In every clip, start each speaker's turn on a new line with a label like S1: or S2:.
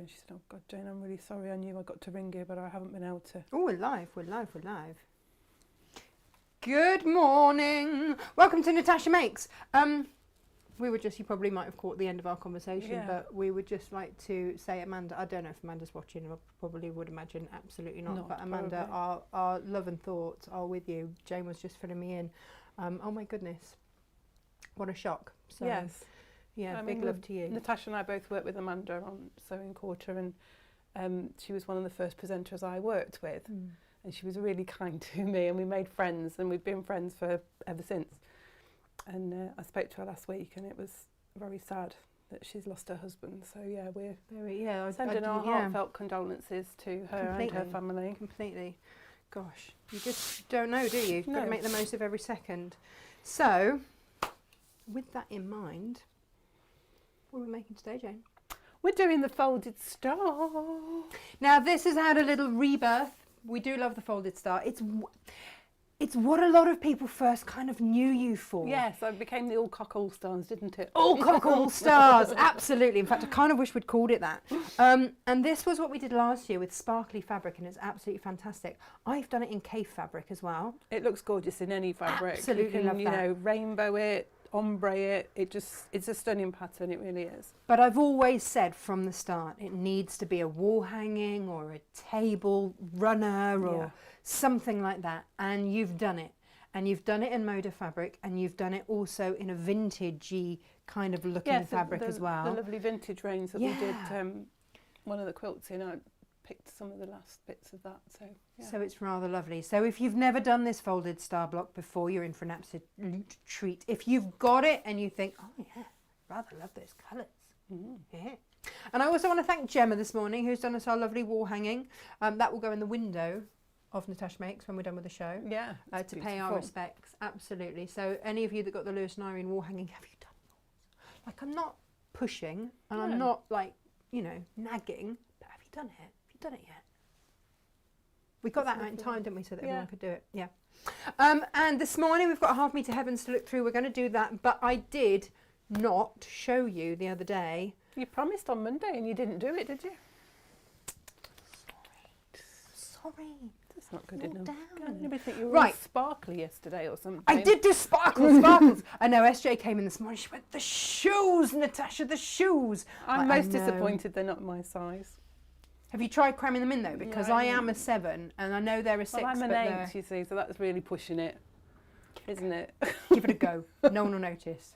S1: she said, oh God, Jane, I'm really sorry. I knew I got to ring you, but I haven't been able to.
S2: Oh, we're live. Good morning. Welcome to Natasha Makes. We were just, you probably might have caught the end of our conversation, but we would just like to say, Amanda, I don't know if Amanda's watching, I probably would imagine absolutely not, but Amanda, our love and thoughts are with you. Jane was just filling me in. Oh my goodness, what a shock. So,
S1: yes.
S2: Yeah, big love to you.
S1: Natasha and I both worked with Amanda on Sewing Quarter, and she was one of the first presenters I worked with, and she was really kind to me, and we made friends, and we've been friends for ever since. And I spoke to her last week, and it was very sad that she's lost her husband. So yeah, we're sending our heartfelt condolences to her and her family.
S2: Completely. Gosh, you just don't know, do you? You've got to make the most of every second. So, with that in mind, what are we making today, Jane?
S1: We're doing the folded star.
S2: Now, this has had a little rebirth. We do love the folded star. It's what a lot of people first kind of knew you for.
S1: Yes, I became the all cock all stars, didn't it?
S2: All cock all stars, absolutely. In fact, I kind of wish we'd called it that. And this was what we did last year with sparkly fabric, and it's absolutely fantastic. I've done it in cave fabric as well.
S1: It looks gorgeous in any fabric.
S2: Absolutely,
S1: you can, you know, rainbow it, ombre it. It's a stunning pattern. It really is.
S2: But I've always said from the start, it needs to be a wall hanging or a table runner or something like that. And you've done it. And you've done it in Moda fabric, and you've done it also in a vintagey kind of looking fabric as well.
S1: The lovely vintage range that we did one of the quilts in. I picked some of the last bits of that. So
S2: it's rather lovely. So if you've never done this folded star block before, you're in for an absolute treat. If you've got it and you think, oh yeah, rather love those colours. Yeah. And I also want to thank Gemma this morning, who's done us our lovely wall hanging. That will go in the window of Natasha Makes when we're done with the show.
S1: Yeah.
S2: To pay our respects. Absolutely. So any of you that got the Lewis and Irene wall hanging, have you done yours? Like, I'm not pushing and I'm not like, you know, nagging, but have you done it? Have you done it yet? We got that out in time, didn't we, so that everyone could do it. Yeah. And this morning we've got a half metre heavens to look through. We're going to do that, but I did not show you the other day.
S1: You promised on Monday and you didn't do it, did you?
S2: Sorry.
S1: That's not good enough. Maybe think you were all sparkly yesterday or something.
S2: I did do sparkles. I know, SJ came in this morning, she went, the shoes, Natasha, the shoes.
S1: I'm most disappointed they're not my size.
S2: Have you tried cramming them in though? Because I am a 7 and I know they're a 6.
S1: Well, I'm an 8, you see, so that's really pushing it, isn't it?
S2: Give it a go. No one will notice.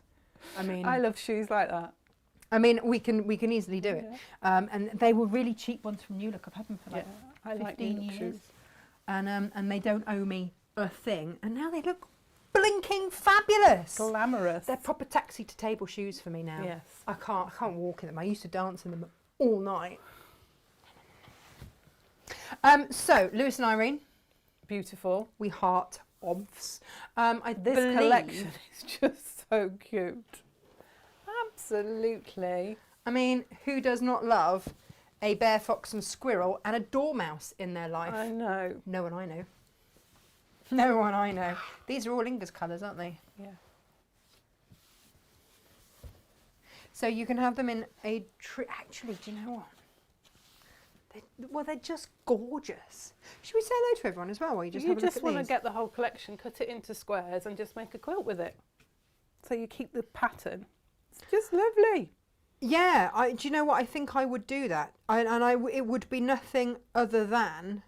S2: I mean,
S1: I love shoes like that.
S2: I mean, we can easily do it. And they were really cheap ones from New Look. I've had them for like 15 years. Shoes. And they don't owe me a thing. And now they look blinking fabulous.
S1: Glamorous.
S2: They're proper taxi to table shoes for me now.
S1: Yes.
S2: I can't walk in them. I used to dance in them all night. So, Lewis and Irene.
S1: Beautiful.
S2: We heart obs.
S1: This collection is just so cute. Absolutely.
S2: I mean, who does not love a bear, fox and squirrel and a dormouse in their life?
S1: I know.
S2: No one I know. No one I know. These are all Inga's colours, aren't they?
S1: Yeah.
S2: So you can have them in a tree. Actually, do you know what? They're just gorgeous. Should we say hello to everyone as well? Or you just
S1: want to get the whole collection, cut it into squares and just make a quilt with it. So you keep the pattern. It's just lovely.
S2: Yeah, do you know what? I think I would do that. It would be nothing other than...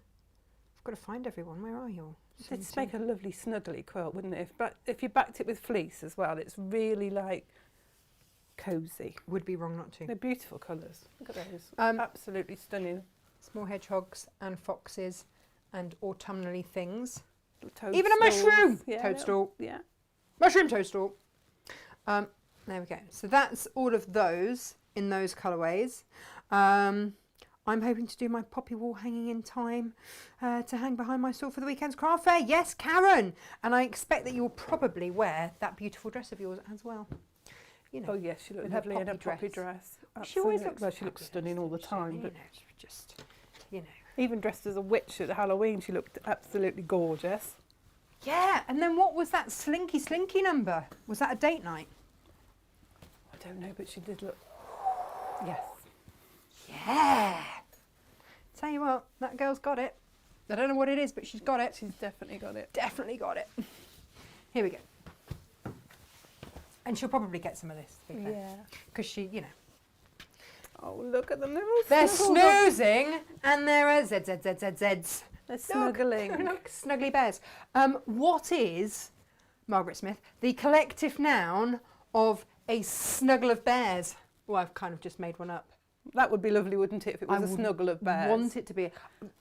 S2: I've got to find everyone. Where are you all?
S1: It'd make a lovely snuggly quilt, wouldn't it? If you backed it with fleece as well, it's really like cosy.
S2: Would be wrong not to.
S1: They're beautiful colours. Look at those. Absolutely stunning.
S2: Small hedgehogs and foxes and autumnally things.
S1: Toadstools.
S2: Even a mushroom!
S1: Yeah,
S2: toadstool.
S1: Yeah.
S2: Mushroom toadstool. There we go. So that's all of those in those colourways. I'm hoping to do my poppy wall hanging in time to hang behind my stall for the weekend's craft fair. Yes, Karen! And I expect that you'll probably wear that beautiful dress of yours as well. You know,
S1: oh yes, she looks lovely in a poppy dress.
S2: She always looks
S1: she looks stunning all the time. But
S2: just, you know.
S1: Even dressed as a witch at Halloween, she looked absolutely gorgeous.
S2: Yeah, and then what was that Slinky number? Was that a date night?
S1: I don't know, but she did look... Yes.
S2: Yeah. That girl's got it. I don't know what it is, but she's got it.
S1: She's definitely got it.
S2: Definitely got it. Here we go. And she'll probably get some of this, to be fair.
S1: Yeah.
S2: Because she, you know.
S1: Oh, look at them.
S2: They're snoozing, and there are ZZZZZs.
S1: They're snuggling.
S2: Look, snuggly bears. What is, Margaret Smith, the collective noun of a snuggle of bears? Well, I've kind of just made one up.
S1: That would be lovely, wouldn't it, if it was
S2: I
S1: a snuggle of bears?
S2: Want it to be.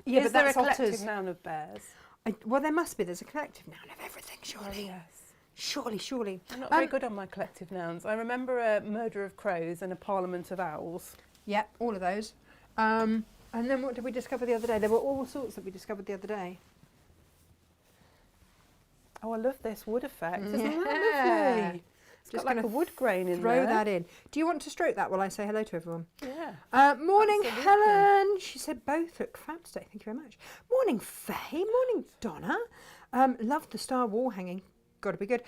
S2: Yeah,
S1: Is
S2: but
S1: there
S2: that's
S1: a collective
S2: otters.
S1: noun of bears?
S2: Well, there must be. There's a collective noun of everything, surely.
S1: Oh, yes.
S2: Surely.
S1: I'm not very good on my collective nouns. I remember a murder of crows and a parliament of owls.
S2: Yeah, all of those. And then what did we discover the other day? There were all sorts that we discovered the other day.
S1: Oh, I love this wood effect. Isn't
S2: Yeah.
S1: that lovely? It's
S2: Just
S1: got like a
S2: gonna
S1: wood grain in
S2: Throw
S1: there.
S2: that in. Do you want to stroke that while I say hello to everyone?
S1: Yeah.
S2: Morning,
S1: Absolutely.
S2: Helen. She said both look fab today. Thank you very much. Morning, Faye. Morning, Donna. Love the star wall hanging. Got to be good.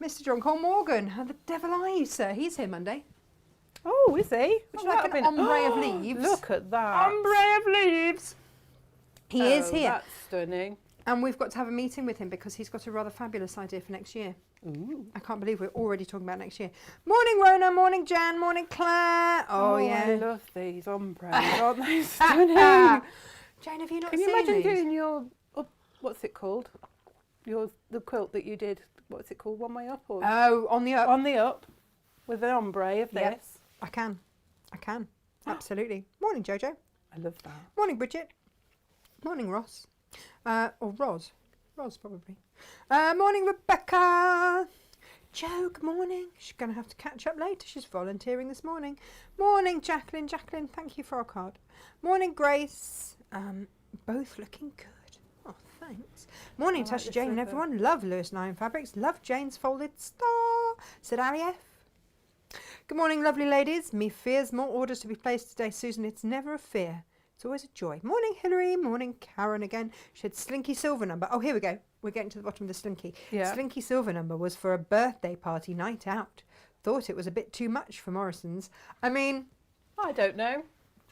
S2: Mr. John Cole Morgan. How the devil are you, sir? He's here Monday.
S1: Oh, is he?
S2: Would
S1: Oh,
S2: you like
S1: that'd
S2: an
S1: been-
S2: ombre of leaves?
S1: Look at that.
S2: Ombre of leaves. He is here.
S1: That's stunning.
S2: And we've got to have a meeting with him because he's got a rather fabulous idea for next year.
S1: Ooh.
S2: I can't believe we're already talking about next year. Morning, Rona. Morning, Jan. Morning, Claire. Oh,
S1: I
S2: yeah.
S1: love these ombres. Aren't they stunning?
S2: Jane, have you not
S1: Can you
S2: seen
S1: imagine
S2: these?
S1: doing your, what's it called? The quilt that you did, what's it called? One way up or
S2: Oh, on the up.
S1: on the up with an ombre of
S2: Yep.
S1: this?
S2: I can. Absolutely. Morning, Jojo.
S1: I love that.
S2: Morning, Bridget. Morning, Ross. Or Roz. Roz, probably. Morning, Rebecca. Jo, good morning. She's going to have to catch up later. She's volunteering this morning. Morning, Jacqueline. Jacqueline, thank you for our card. Morning, Grace. Both looking good. Oh, thanks. Morning,
S1: I like
S2: Natasha,
S1: this
S2: Jane and
S1: ribbon.
S2: everyone. Love Lewis and Iron Fabrics. Love Jane's Folded Star. Said Ali F. Good morning, lovely ladies. Me fears more orders to be placed today, Susan. It's never a fear. It's always a joy. Morning, Hilary. Morning, Karen again. She had Slinky Silver number. Oh, here we go. We're getting to the bottom of the Slinky.
S1: Yeah.
S2: Slinky Silver number was for a birthday party night out. Thought it was a bit too much for Morrison's. I mean,
S1: I don't know.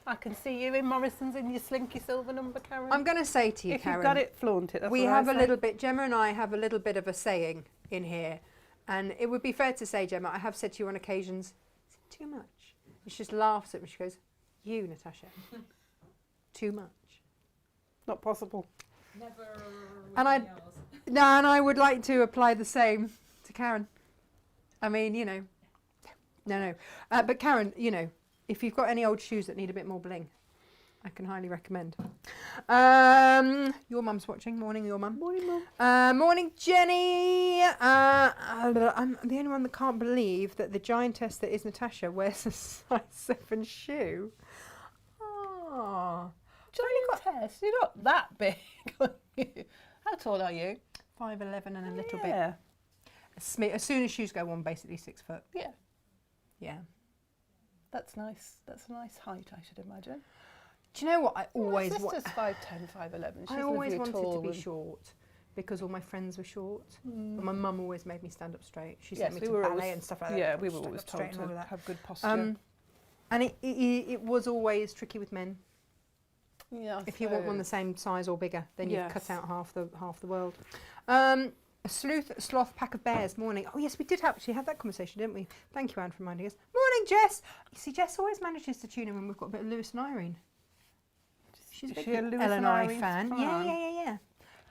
S1: I can see you in Morrison's in your slinky silver number, Karen.
S2: I'm going to say to you,
S1: if
S2: Karen.
S1: you've got it, flaunt it. That's
S2: We
S1: what
S2: have
S1: I
S2: a
S1: say.
S2: little bit, Gemma and I have a little bit of a saying in here. And it would be fair to say, Gemma, I have said to you on occasions, is it too much? And she just laughs at me. She goes, you, Natasha, too much.
S1: Not possible.
S3: Never.
S2: And I-
S3: else.
S2: No, and I would like to apply the same to Karen. I mean, you know, no. But Karen, you know, if you've got any old shoes that need a bit more bling, I can highly recommend. Your mum's watching. Morning, your mum.
S1: Morning, Mum.
S2: Morning, Jenny. I'm the only one that can't believe that the giantess that is Natasha wears a size 7 shoe. Ah,
S1: Giantess, you're not that big. are you? How tall are you?
S2: 5'11" and a little bit.
S1: Yeah.
S2: As soon as shoes go on, basically 6 foot.
S1: Yeah.
S2: Yeah.
S1: That's nice. That's a nice height, I should imagine.
S2: Do you know what I always
S1: My
S2: want?
S1: sister's 5'10", 5'11". She's
S2: I always
S1: lovely,
S2: wanted
S1: tall
S2: to be
S1: and-
S2: short because all my friends were short.
S1: Mm.
S2: But my mum always made me stand up straight. She
S1: Yes,
S2: sent me
S1: we
S2: to
S1: were
S2: ballet
S1: always-
S2: and stuff like that.
S1: Yeah, we were
S2: Stand
S1: always
S2: up straight
S1: told
S2: and all
S1: to
S2: of that.
S1: have good posture.
S2: And it was always tricky with men.
S1: Yeah,
S2: If you want one the
S1: so-
S2: same size or bigger, then you've cut
S1: Yes.
S2: out half the world. A sloth pack of bears. Morning. Oh yes, we did actually have that conversation, didn't we? Thank you, Anne, for reminding us. Morning, Jess. You see, Jess always manages to tune in when we've got a bit of Lewis and Irene. She's a
S1: Is
S2: big
S1: she a Lewis
S2: Ellen
S1: and
S2: I
S1: Irene
S2: fan. Yeah.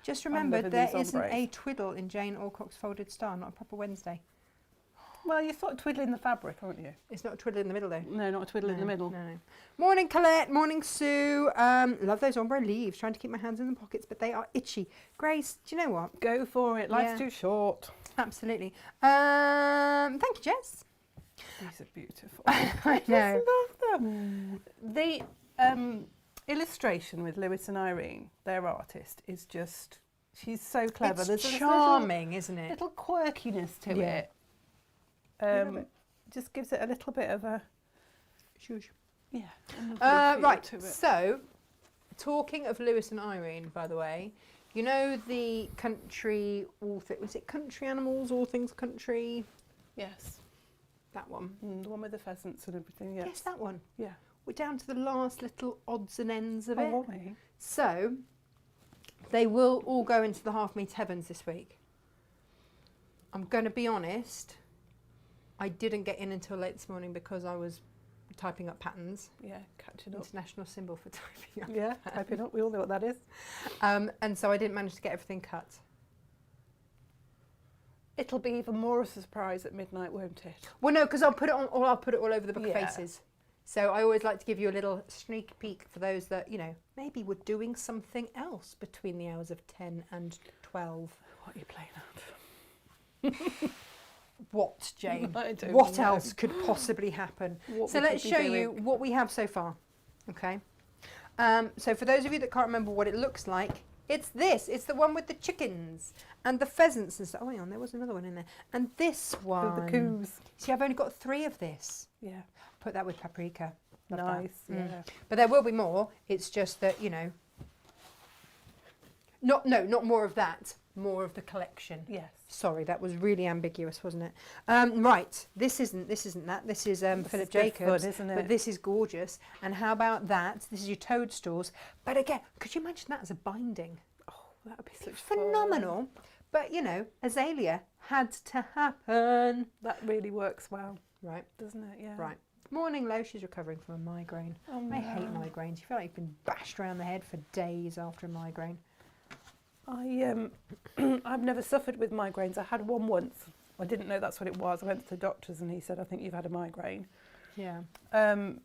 S2: Just remember,
S1: loving
S2: there
S1: these
S2: isn't
S1: ombres.
S2: a twiddle in Jane Alcock's Folded Star, not a proper Wednesday.
S1: Well, you're sort of twiddling the fabric, aren't you?
S2: It's not a twiddle in the middle, though.
S1: No, not a twiddle in the middle.
S2: No. Morning, Colette. Morning, Sue. Love those ombre leaves. Trying to keep my hands in the pockets, but they are itchy. Grace, do you know what?
S1: Go for it. Life's
S2: Yeah.
S1: too short.
S2: Absolutely. Thank you, Jess.
S1: These are beautiful.
S2: I know.
S1: Love them. The illustration with Lewis and Irene, their artist, is just, she's so clever.
S2: It's
S1: There's this
S2: charming, isn't it?
S1: little quirkiness to
S2: Yeah.
S1: it.
S2: love it.
S1: Just gives it a little bit of a,
S2: Shush.
S1: yeah. a lovely feel
S2: Right,
S1: to it.
S2: so, talking of Lewis and Irene, by the way, you know the country, was it Country Animals, All Things Country?
S1: Yes.
S2: That one.
S1: The one with the pheasants and everything, yes.
S2: Yes, that one.
S1: Yeah.
S2: We're down to the last little odds and ends of
S1: Oh,
S2: it.
S1: are we?
S2: So they will all go into the half meter heavens this week. I'm going to be honest, I didn't get in until late this morning because I was typing up patterns.
S1: Yeah, catching up.
S2: International symbol for typing up.
S1: Yeah, typing up. We all know what that is.
S2: And so I didn't manage to get everything cut.
S1: It'll be even more a surprise at midnight, won't it?
S2: Well, no, because I'll put it all over the book of
S1: Yeah.
S2: faces. So I always like to give you a little sneak peek for those that, you know, maybe were doing something else between the hours of 10 and 12.
S1: What are you playing at?
S2: What, Jane?
S1: I don't
S2: What
S1: know.
S2: else could possibly happen?
S1: What
S2: So
S1: would
S2: let's
S1: be
S2: show
S1: doing?
S2: you what we have so far. Okay. So for those of you that can't remember what it looks like, it's this. It's the one with the chickens and the pheasants and stuff. Oh, hang on, there was another one in there. And this one.
S1: The coos.
S2: See, I've only got 3 of this.
S1: Yeah.
S2: Put that with paprika. Love that.
S1: Nice.
S2: Mm.
S1: Yeah.
S2: But there will be more. It's just that, you know, not more of that, more of the collection.
S1: Yes.
S2: Sorry, that was really ambiguous, wasn't it? Right, this isn't that. This is Philip
S1: This is
S2: Jacobs,
S1: good, isn't
S2: but
S1: it?
S2: this is gorgeous. And how about that? This is your toadstools. But again, could you imagine that as a binding?
S1: Oh, that would be such fun.
S2: Phenomenal. But you know, azalea had to happen.
S1: That really works well,
S2: Right,
S1: doesn't it? Yeah.
S2: right. Morning, Lo. She's recovering from a migraine.
S1: Oh,
S2: I hate
S1: no.
S2: migraines. You feel like you've been bashed around the head for days after a migraine.
S1: I've never suffered with migraines. I had one once. I didn't know that's what it was. I went to the doctors and he said, I think you've had a migraine.
S2: Yeah.
S1: And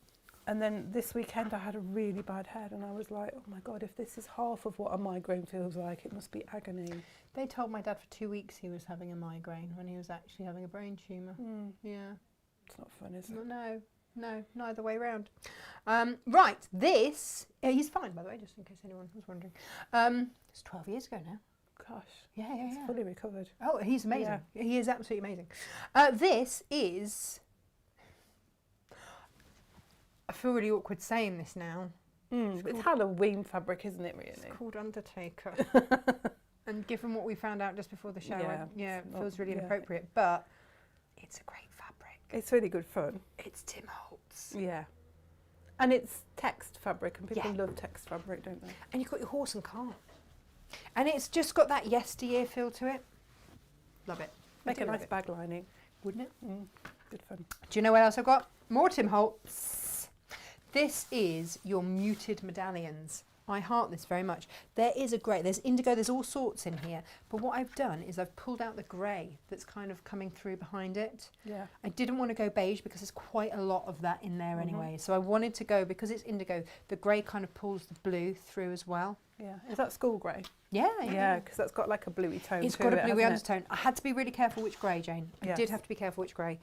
S1: then this weekend I had a really bad head and I was like, oh my God, if this is half of what a migraine feels like, it must be agony.
S2: They told my dad for 2 weeks he was having a migraine when he was actually having a brain tumour.
S1: Mm,
S2: Yeah.
S1: it's not fun, is it?
S2: No, neither way round. Right, this, he's fine, by the way, just in case anyone was wondering. It's 12 years ago now.
S1: Gosh,
S2: Yeah.
S1: it's fully recovered.
S2: Oh, he's amazing.
S1: Yeah.
S2: He is absolutely amazing. This is, I feel really awkward saying this now.
S1: It's Halloween fabric, isn't it, really?
S2: It's called Undertaker. And given what we found out just before the show,
S1: Yeah,
S2: it
S1: it's
S2: feels
S1: not-
S2: really
S1: yeah.
S2: inappropriate, but it's a great fabric.
S1: It's really good fun.
S2: It's Tim Holtz.
S1: Yeah. And it's text fabric, and people
S2: Yeah.
S1: love text fabric, don't they?
S2: And you've got your horse and cart. And it's just got that yesteryear feel to it. Love it. I
S1: Make
S2: do
S1: a
S2: love
S1: nice
S2: it.
S1: bag lining.
S2: Wouldn't it?
S1: Good fun.
S2: Do you know what else I've got? More Tim Holtz. This is your muted medallions. I heart this very much. There is a grey, there's indigo, there's all sorts in here. But what I've done is I've pulled out the grey that's kind of coming through behind it.
S1: Yeah.
S2: I didn't want to go beige because there's quite a lot of that in there anyway. So I wanted to go, because it's indigo, the grey kind of pulls the blue through as well.
S1: Yeah. Is that school grey?
S2: Yeah,
S1: Yeah, because that's got like a bluey tone.
S2: It's
S1: to
S2: got a
S1: it,
S2: bluey
S1: hasn't it?
S2: undertone. I had to be really careful which grey, Jane. I did
S1: Yes.
S2: have to be careful which grey.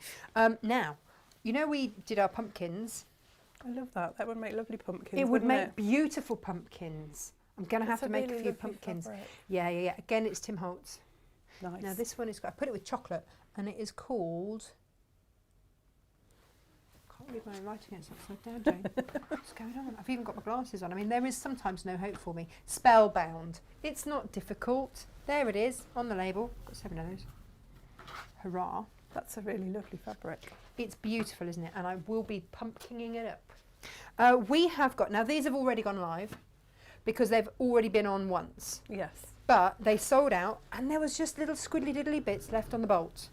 S2: Now, you know we did our pumpkins.
S1: I love that. That would make lovely pumpkins.
S2: It would
S1: wouldn't
S2: make
S1: it?
S2: beautiful pumpkins. I'm going to have
S1: It's
S2: to make a
S1: really
S2: few
S1: lovely
S2: pumpkins.
S1: fabric.
S2: Yeah. Again, it's Tim Holtz.
S1: Nice.
S2: Now this one is, I put it with chocolate, and it is called, can't read my own writing, it's upside down, Jane. What's going on? I've even got my glasses on. I mean, there is sometimes no hope for me. Spellbound. It's not difficult. There it is, on the label. Got 7 of those. Hurrah.
S1: That's a really lovely fabric.
S2: It's beautiful, isn't it? And I will be pumpkining it up. We have got, now these have already gone live because they've already been on once.
S1: Yes.
S2: But they sold out and there was just little squiddly diddly bits left on the bolt.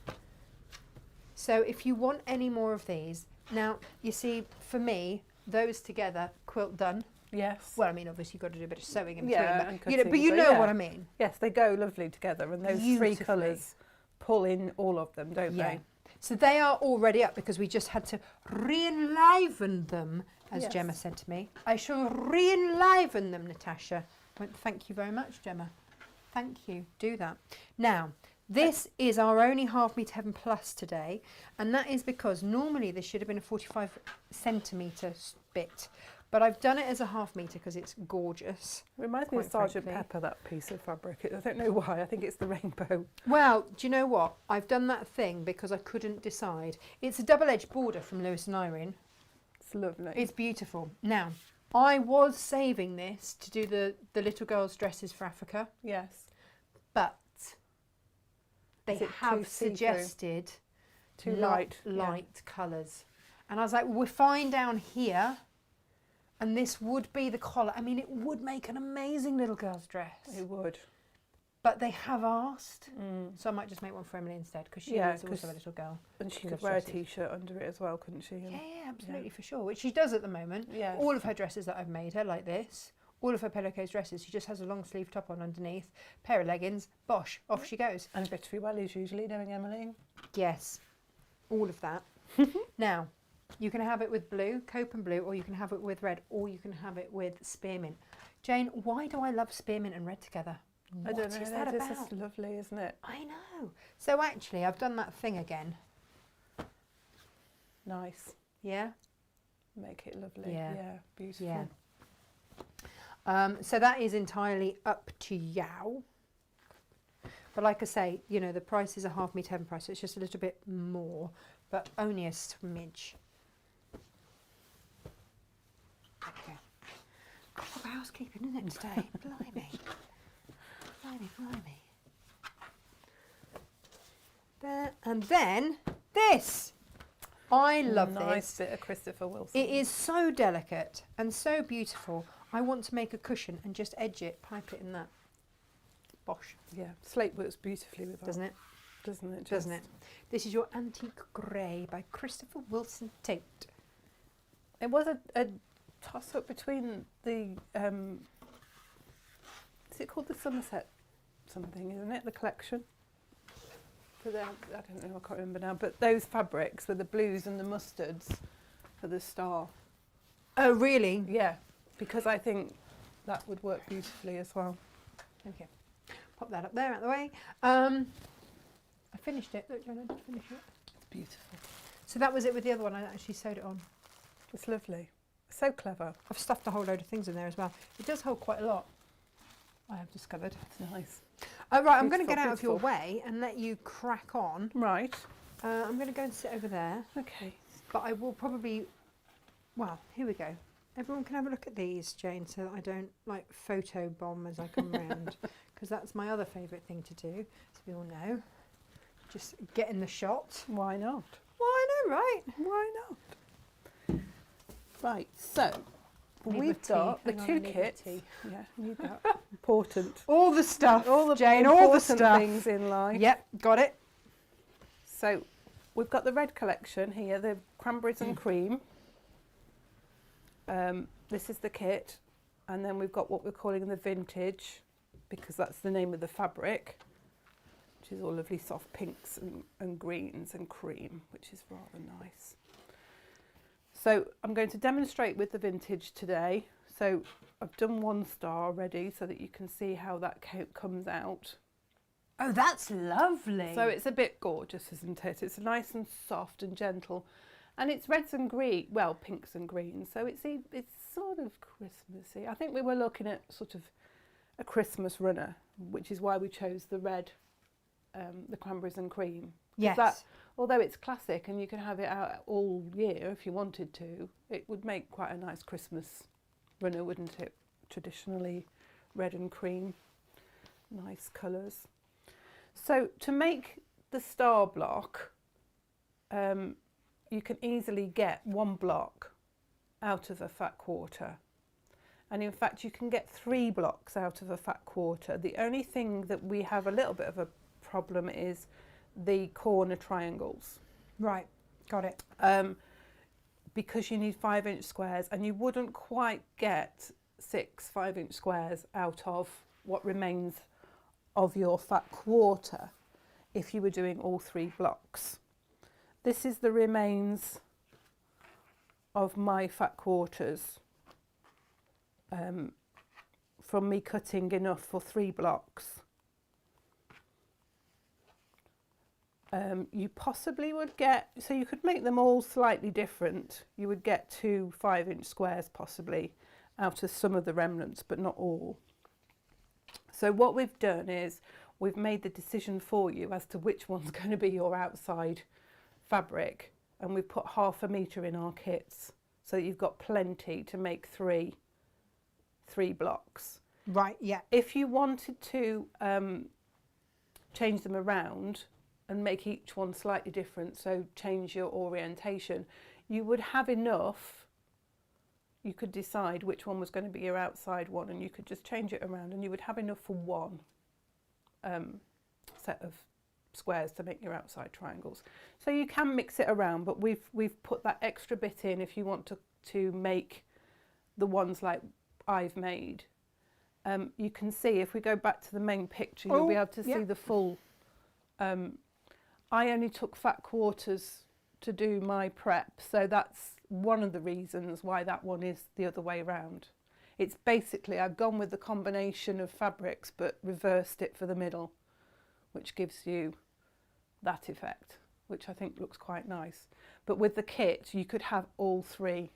S2: So if you want any more of these, now you see, for me, those together, quilt done.
S1: Yes.
S2: Well, I mean, obviously you've got to do a bit of sewing in
S1: Yeah,
S2: between,
S1: and
S2: but you know,
S1: cutting,
S2: you
S1: but
S2: know
S1: yeah.
S2: what I mean.
S1: Yes, they go lovely together, and those 3
S2: Beautifully.
S1: colours pull in all of them, don't
S2: Yeah.
S1: they?
S2: So they are already up because we just had to re-enliven them, as
S1: Yes.
S2: Gemma said to me. I shall re-enliven them, Natasha. I went, thank you very much, Gemma. Thank you. Do that. Now, this is our only half metre Heaven Plus today, and that is because normally this should have been a 45 centimetre bit, but I've done it as a half metre because it's gorgeous.
S1: Reminds me of
S2: Quite
S1: Sergeant
S2: frankly.
S1: Pepper, that piece of fabric. I don't know why. I think it's the rainbow.
S2: Well, do you know what? I've done that thing because I couldn't decide. It's a double-edged border from Lewis and Irene.
S1: It's lovely.
S2: It's beautiful. Now, I was saving this to do the little girls' dresses for Africa,
S1: yes.
S2: but they
S1: Is it
S2: have
S1: too see-through?
S2: suggested
S1: Too
S2: not
S1: light. Yeah.
S2: light colours. And I was like, well, we're fine down here, And this would be the collar. I mean, it would make an amazing little girl's dress.
S1: It would.
S2: But they have asked, so I might just make one for Emily instead, because she is also a little girl.
S1: And she could
S2: loves
S1: wear
S2: dresses.
S1: a t-shirt under it as well, couldn't she?
S2: Yeah, absolutely, for sure. Which she does at the moment.
S1: Yes.
S2: All of her dresses that I've made her, like this, all of her pillowcase dresses, she just has a long sleeve top on underneath, pair of leggings, bosh, off she goes.
S1: And glittery wellies usually, knowing Emily.
S2: Yes, all of that. Now, you can have it with blue, cope and blue, or you can have it with red, or you can have it with spearmint. Jane, why do I love spearmint and red together?
S1: I don't know.
S2: What is that
S1: This
S2: about?
S1: is lovely, isn't it?
S2: I know. So actually, I've done that thing again.
S1: Nice.
S2: Yeah?
S1: Make it lovely.
S2: Yeah.
S1: Yeah, beautiful.
S2: Yeah. So that is entirely up to you. But like I say, you know, the price is a half meter heaven price, so it's just a little bit more, but only a smidge. Okay. Proper housekeeping, isn't it, today? Blimey. Blimey. There, and then this. I love
S1: Nice
S2: this.
S1: bit of Christopher Wilson.
S2: It is so delicate and so beautiful. I want to make a cushion and just edge it, pipe it in that. Bosh.
S1: Yeah, slate works beautifully with that.
S2: Doesn't it?
S1: Doesn't it?
S2: Doesn't it? This is your Antique Grey by Christopher Wilson Tate.
S1: It was a toss-up between the, is it called the Somerset something, isn't it? The collection? For the, I don't know, I can't remember now, but those fabrics were the blues and the mustards for the star.
S2: Oh, really?
S1: Yeah, because I think that would work beautifully as well.
S2: Okay. Pop that up there, out of the way. I finished it. Look, Joanna, I did finish it.
S1: It's beautiful.
S2: So that was it with the other one. I actually sewed it on.
S1: It's lovely. So clever.
S2: I've stuffed a whole load of things in there as well. It does hold quite a lot, I have discovered.
S1: It's nice.
S2: Right, I'm going to
S1: Beautiful,
S2: get out of your
S1: beautiful.
S2: way and let you crack on.
S1: Right.
S2: I'm going to go and sit over there,
S1: Okay.
S2: but I will probably, well, here we go. Everyone can have a look at these, Jane, so that I don't like photo bomb as I come round, because that's my other favourite thing to do, as we all know. Just get in the shot.
S1: Why not?
S2: Why no, right?
S1: Why not? Right, so
S2: Need my
S1: we've
S2: tea.
S1: got the
S2: Hang on, I
S1: two
S2: need my
S1: kits.
S2: tea.
S1: Yeah, need that. Important.
S2: All the stuff,
S1: All the
S2: Jane, all the
S1: important
S2: stuff.
S1: things in life.
S2: Yep, got it.
S1: So we've got the red collection here, the cranberries and cream. This is the kit, and then we've got what we're calling the vintage, because that's the name of the fabric, which is all lovely soft pinks and greens and cream, which is rather nice. So I'm going to demonstrate with the vintage today. So I've done one star already so that you can see how that coat comes out.
S2: Oh, that's lovely.
S1: So it's a bit gorgeous, isn't it? It's nice and soft and gentle. And it's reds and green, well, pinks and greens. So it's sort of Christmassy. I think we were looking at sort of a Christmas runner, which is why we chose the red, the cranberries and cream.
S2: yes.
S1: That, although it's classic and you can have it out all year if you wanted to, it would make quite a nice Christmas runner, wouldn't it? Traditionally red and cream, nice colours. So to make the star block, you can easily get one block out of a fat quarter. And in fact, you can get 3 blocks out of a fat quarter. The only thing that we have a little bit of a problem is the corner triangles.
S2: Right, got it.
S1: Because you need 5-inch squares, and you wouldn't quite get 6 5-inch squares out of what remains of your fat quarter if you were doing all 3 blocks. This is the remains of my fat quarters from me cutting enough for 3 blocks. You possibly would get, so you could make them all slightly different. You would get 2 5-inch squares possibly out of some of the remnants, but not all. So what we've done is we've made the decision for you as to which one's going to be your outside fabric, and we've put 1/2 metre in our kits so that you've got plenty to make 3 blocks.
S2: Right, yeah.
S1: If you wanted to change them around and make each one slightly different, so change your orientation, you would have enough you could decide which one was going to be your outside one, and you could just change it around, and you would have enough for one set of squares to make your outside triangles. So you can mix it around, but we've put that extra bit in if you want to make the ones like I've made. You can see, if we go back to the main picture, you'll be able to see the full. I only took fat quarters to do my prep, so that's one of the reasons why that one is the other way around. It's basically, I've gone with the combination of fabrics but reversed it for the middle, which gives you that effect, which I think looks quite nice. But with the kit, you could have all three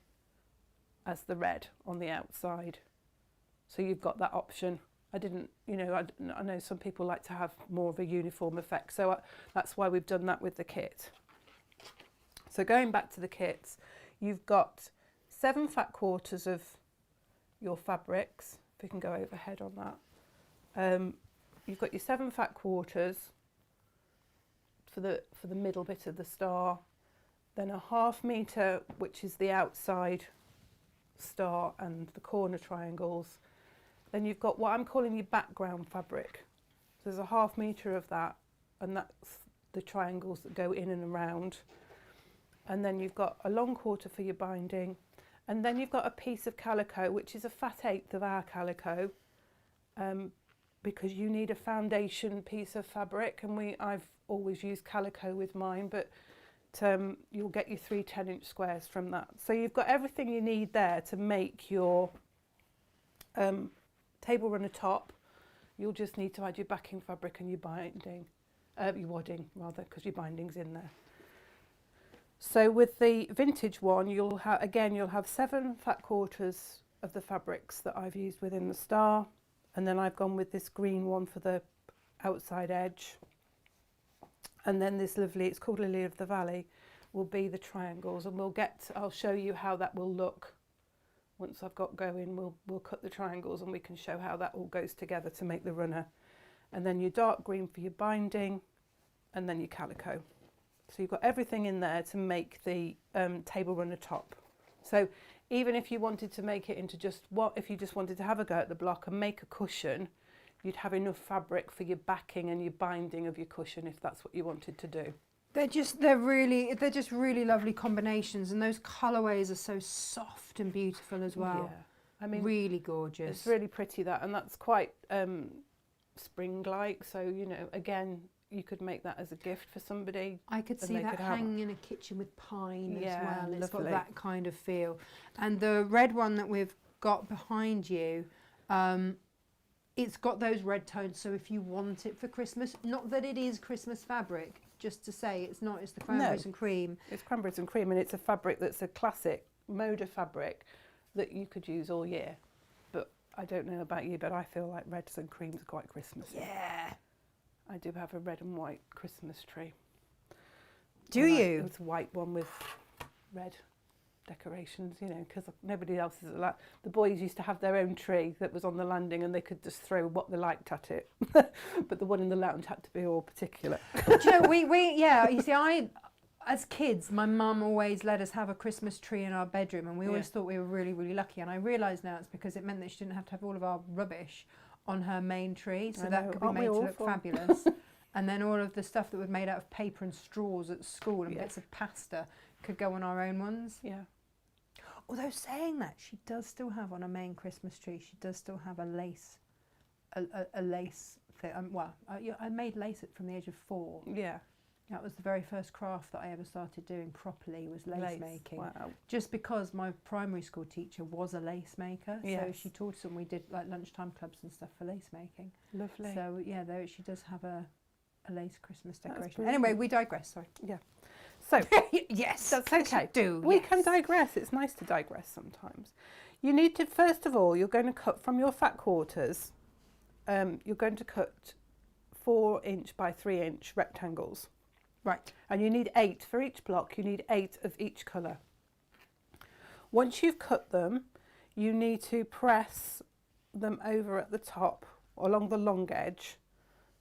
S1: as the red on the outside. So you've got that option. I didn't, you know, I know some people like to have more of a uniform effect, so that's why we've done that with the kit. So going back to the kits, you've got 7 fat quarters of your fabrics. If we can go overhead on that. You've got your 7 fat quarters for the middle bit of the star, then a 1/2 metre, which is the outside star and the corner triangles. Then you've got what I'm calling your background fabric. So there's a 1/2 metre of that, and that's the triangles that go in and around. And then you've got a long quarter for your binding, and then you've got a piece of calico, which is a fat 1/8 of our calico, because you need a foundation piece of fabric, and I've always used calico with mine, but you'll get your 3 10-inch squares from that. So you've got everything you need there to make your table runner top. You'll just need to add your backing fabric and your binding, your wadding rather, because your binding's in there. So with the vintage one, you'll have 7 fat quarters of the fabrics that I've used within the star, and then I've gone with this green one for the outside edge. And then this lovely, it's called Lily of the Valley, will be the triangles, and I'll show you how that will look. Once I've got going, we'll cut the triangles and we can show how that all goes together to make the runner. And then your dark green for your binding, and then your calico. So you've got everything in there to make the table runner top. So even if you wanted to make it into if you just wanted to have a go at the block and make a cushion, you'd have enough fabric for your backing and your binding of your cushion if that's what you wanted to do.
S2: They're just really lovely combinations, and those colourways are so soft and beautiful as well.
S1: Yeah, I mean,
S2: really gorgeous.
S1: It's really pretty, that, and that's quite spring-like. So, you know, again, you could make that as a gift for somebody.
S2: I could see that hanging in a kitchen with pine as well. It's
S1: lovely.
S2: got that kind of feel. And the red one that we've got behind you, it's got those red tones. So if you want it for Christmas, not that it is Christmas fabric, just to say it's not, it's the cranberries and cream.
S1: It's cranberries and cream, and it's a fabric that's a classic Moda fabric that you could use all year. But I don't know about you, but I feel like reds and creams are quite Christmassy.
S2: Yeah.
S1: I do have a red and white Christmas tree.
S2: Do you?
S1: It was a white one with red decorations, you know, because nobody else is allowed. The boys used to have their own tree that was on the landing, and they could just throw what they liked at it. But the one in the lounge had to be all particular.
S2: Do you know, you see, as kids, my mum always let us have a Christmas tree in our bedroom, and we always thought we were really, really lucky. And I realise now it's because it meant that she didn't have to have all of our rubbish on her main tree, so that could be made to look fabulous. And then all of the stuff that was made out of paper and straws at school and bits of pasta could go on our own ones.
S1: Yeah.
S2: Although saying that, she does still have on her main Christmas tree, she does still have a lace thing. I made lace from the age of 4.
S1: Yeah.
S2: That was the very first craft that I ever started doing properly, was lace making.
S1: Wow.
S2: Just because my primary school teacher was a lace maker, so she taught us, and we did like lunchtime clubs and stuff for lace making.
S1: Lovely.
S2: So yeah, she does have a lace Christmas decoration. Anyway, we digress. Sorry.
S1: Yeah. So
S2: yes,
S1: that's okay.
S2: We
S1: can digress. It's nice to digress sometimes. You need to, first of all, you're going to cut from your fat quarters. You're going to cut 4-inch by 3-inch rectangles.
S2: Right.
S1: And you need 8 for each block. You need 8 of each colour. Once you've cut them, you need to press them over at the top along the long edge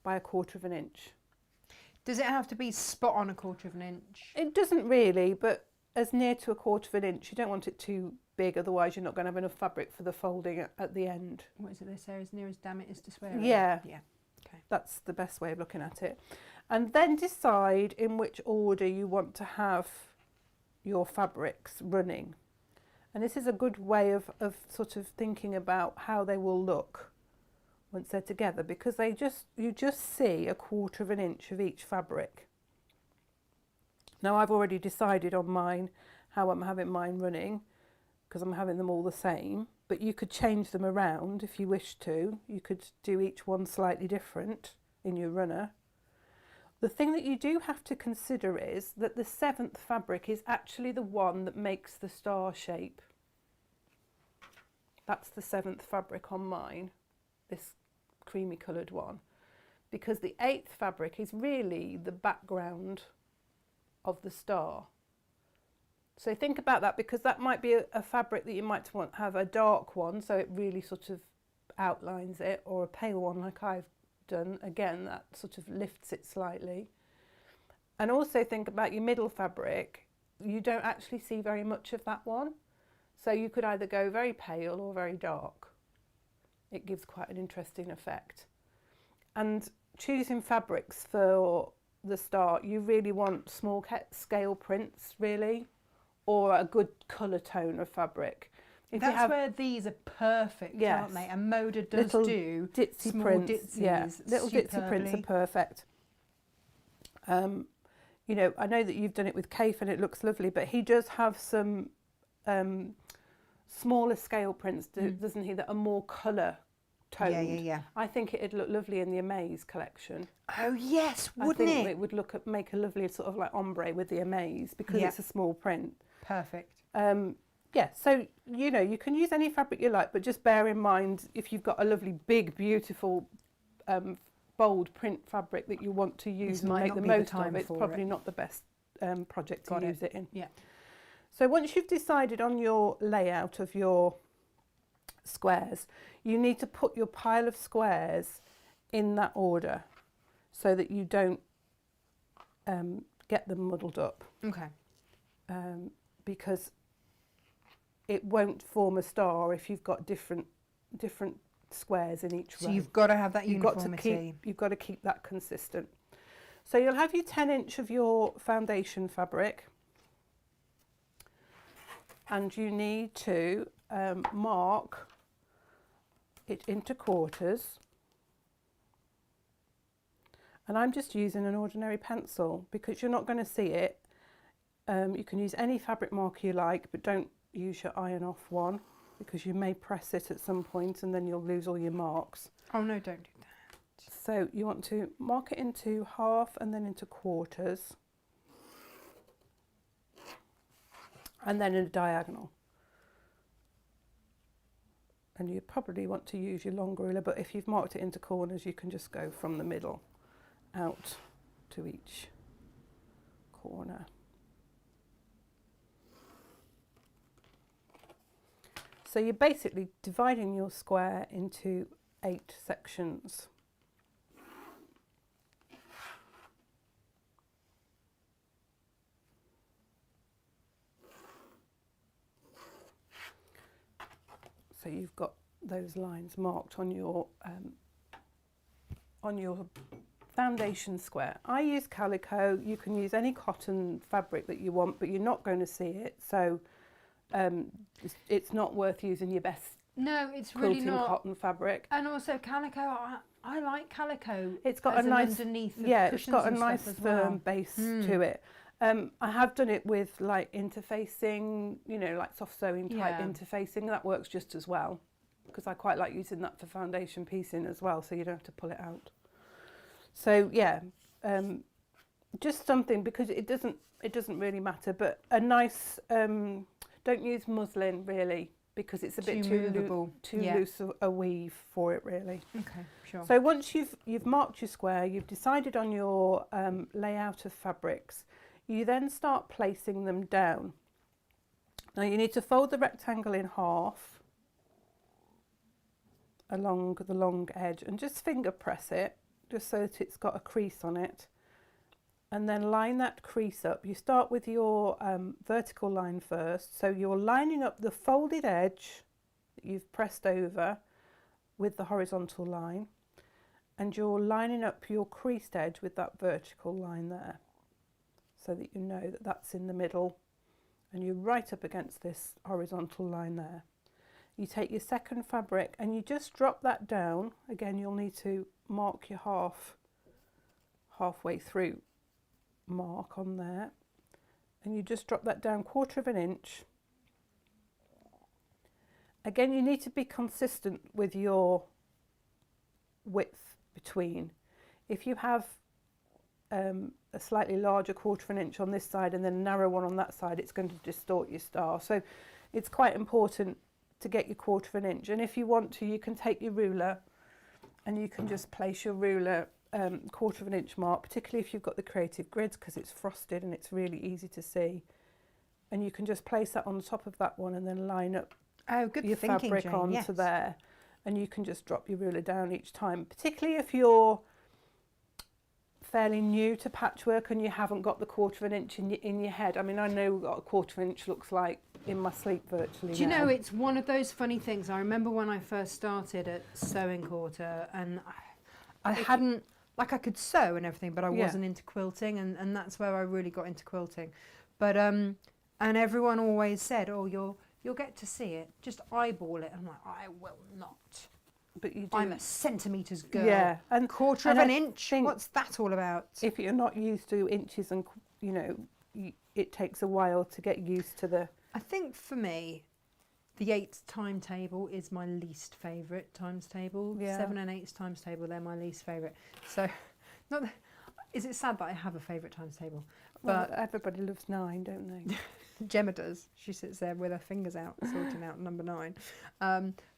S1: by 1/4 inch.
S2: Does it have to be spot on 1/4 inch?
S1: It doesn't really, but as near to 1/4 inch. You don't want it too big, otherwise you're not going to have enough fabric for the folding at the end.
S2: What is it they say, as near as damn it is to swear?
S1: Yeah.
S2: Yeah. Okay.
S1: That's the best way of looking at it. And then decide in which order you want to have your fabrics running. And this is a good way of sort of thinking about how they will look once they're together, because you just see 1/4 inch of each fabric. Now I've already decided on mine how I'm having mine running, because I'm having them all the same, but you could change them around if you wish to. You could do each one slightly different in your runner. The thing that you do have to consider is that the 7th fabric is actually the one that makes the star shape. That's the 7th fabric on mine, this creamy coloured one, because the 8th fabric is really the background of the star. So think about that, because that might be a fabric that you might want to have a dark one, so it really sort of outlines it, or a pale one like I've done. Again, that sort of lifts it slightly. And also think about your middle fabric. You don't actually see very much of that one. So you could either go very pale or very dark. It gives quite an interesting effect. And choosing fabrics for the start, you really want small scale prints, really, or a good colour tone of fabric. If
S2: That's where these are perfect,
S1: yes,
S2: aren't they? And Moda does do
S1: ditzy
S2: small
S1: prints.
S2: ditsies.
S1: Yeah, little ditzy prints are
S2: superbly.
S1: perfect. You know, I know that you've done it with Kaif and it looks lovely, but he does have some smaller scale prints, doesn't he, that are more colour toned.
S2: Yeah.
S1: I think it'd look lovely in the Amaze collection.
S2: Oh yes, wouldn't
S1: I think
S2: it?
S1: it would make a lovely sort of like ombre with the Amaze, because
S2: Yeah.
S1: it's a small print.
S2: Perfect.
S1: Yeah, so you know, you can use any fabric you like, but just bear in mind, if you've got a lovely big beautiful bold print fabric that you want to use and make the most of, it's probably not the best project to use it in.
S2: Yeah.
S1: So once you've decided on your layout of your squares, you need to put your pile of squares in that order so that you don't get them muddled up.
S2: Okay.
S1: Because it won't form a star if you've got different squares in each row.
S2: So you've got to have that uniformity.
S1: You've got to keep that consistent. So you'll have your 10 inch of your foundation fabric, and you need to mark it into quarters. And I'm just using an ordinary pencil because you're not going to see it. You can use any fabric marker you like, but don't use your iron off one, because you may press it at some point and then you'll lose all your marks.
S2: Oh no, don't do that.
S1: So you want to mark it into half and then into quarters, and then in a diagonal. And you probably want to use your longer ruler, but if you've marked it into corners, you can just go from the middle out to each corner. So you're basically dividing your square into 8 sections. So you've got those lines marked on your foundation square. I use calico. You can use any cotton fabric that you want, but you're not going to see it, so it's not worth using your best
S2: it's really
S1: quilting
S2: not.
S1: cotton fabric.
S2: And also calico, I like calico.
S1: It's got
S2: as
S1: a nice
S2: underneath.
S1: it's got a
S2: and
S1: nice
S2: stuff as
S1: firm
S2: well.
S1: base to it. I have done it with like interfacing, you know, like soft sewing type interfacing. That works just as well, because I quite like using that for foundation piecing as well, so you don't have to pull it out. So yeah, just something, because it doesn't really matter, but a nice, don't use muslin really, because it's a bit too loose a weave for it really.
S2: Okay, sure.
S1: So once you've marked your square, you've decided on your layout of fabrics, you then start placing them down. Now you need to fold the rectangle in half along the long edge and just finger press it, just so that it's got a crease on it. and then line that crease up. You start with your vertical line first, so you're lining up the folded edge that you've pressed over with the horizontal line, and you're lining up your creased edge with that vertical line there, so that you know that that's in the middle, and you're right up against this horizontal line there. You take your second fabric and you just drop that down. Again, you'll need to mark your halfway through mark on there, and you just drop that down 1/4 of an inch. Again, you need to be consistent with your width between. If you have a slightly larger 1/4 of an inch on this side and then a narrow one on that side, it's going to distort your star. So it's quite important to get your 1/4 of an inch, and if you want to, you can take your ruler and you can just place your ruler 1/4 of an inch mark, particularly if you've got the creative grids, because it's frosted and it's really easy to see, and you can just place that on the top of that one and then line up your fabric
S2: Jane,
S1: onto
S2: yes.
S1: there, and you can just drop your ruler down each time, particularly if you're fairly new to patchwork and you haven't got the 1/4 of an inch in your head. I mean, I know what a 1/4 of an inch looks like in my sleep virtually.
S2: Do you
S1: now.
S2: know, it's one of those funny things. I remember when I first started at sewing quarter, and I hadn't, like, I could sew and everything, but I wasn't into quilting, and that's where I really got into quilting. But and everyone always said, oh, you'll get to see it, just eyeball it. I'm like, I will not.
S1: But you do.
S2: I'm a centimetres girl.
S1: Yeah, and
S2: 1/4 of an inch. What's that all about?
S1: If you're not used to inches, and you know, it takes a while to get used to the.
S2: I think for me, the 8 timetable is my least favourite times table.
S1: Yeah.
S2: 7 and 8 times table, they're my least favourite. So, not that, is it sad that I have a favourite times table?
S1: Well,
S2: But
S1: everybody loves 9, don't they?
S2: Gemma does. She sits there with her fingers out, sorting out number 9.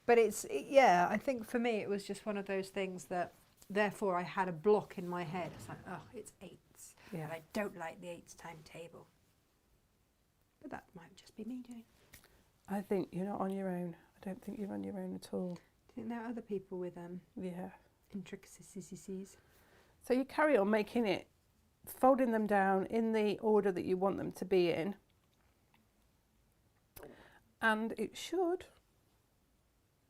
S2: But yeah, I think for me it was just one of those things that, therefore, I had a block in my head. It's like, oh, it's 8s.
S1: Yeah.
S2: And I don't like the 8 timetable. But that might just be me, Jane.
S1: I think you're not on your own. I don't think you're on your own at all.
S2: Do you think there are other people with
S1: Yeah.
S2: intricacies?
S1: So you carry on making it, folding them down in the order that you want them to be in. And it should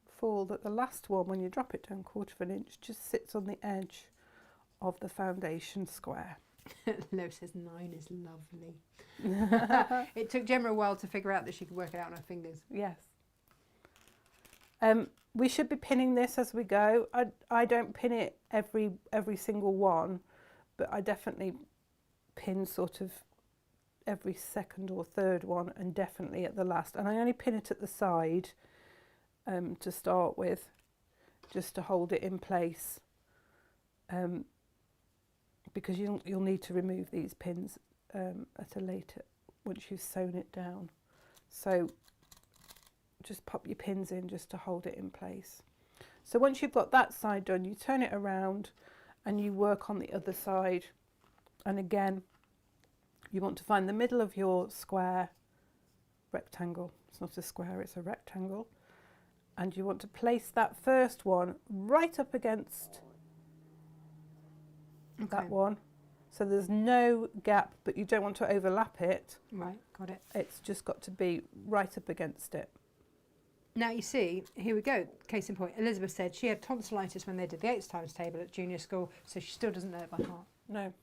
S1: fall that the last one, when you drop it down 1/4 of an inch, just sits on the edge of the foundation square.
S2: Lo says 9 is lovely. It took Gemma a while to figure out that she could work it out on her fingers.
S1: Yes. We should be pinning this as we go. I don't pin it every single one, but I definitely pin sort of every second or third one, and definitely at the last. And I only pin it at the side to start with, just to hold it in place, because you'll need to remove these pins at a later, once you've sewn it down. So just pop your pins in just to hold it in place. So once you've got that side done, you turn it around and you work on the other side. And again, you want to find the middle of your square rectangle. It's not a square, it's a rectangle. And you want to place that first one right up against that one. So there's no gap, but you don't want to overlap it.
S2: Right, got it.
S1: It's just got to be right up against it.
S2: Now you see, here we go, case in point. Elizabeth said she had tonsillitis when they did the 8 times table at junior school, so she still doesn't know it by heart.
S1: No.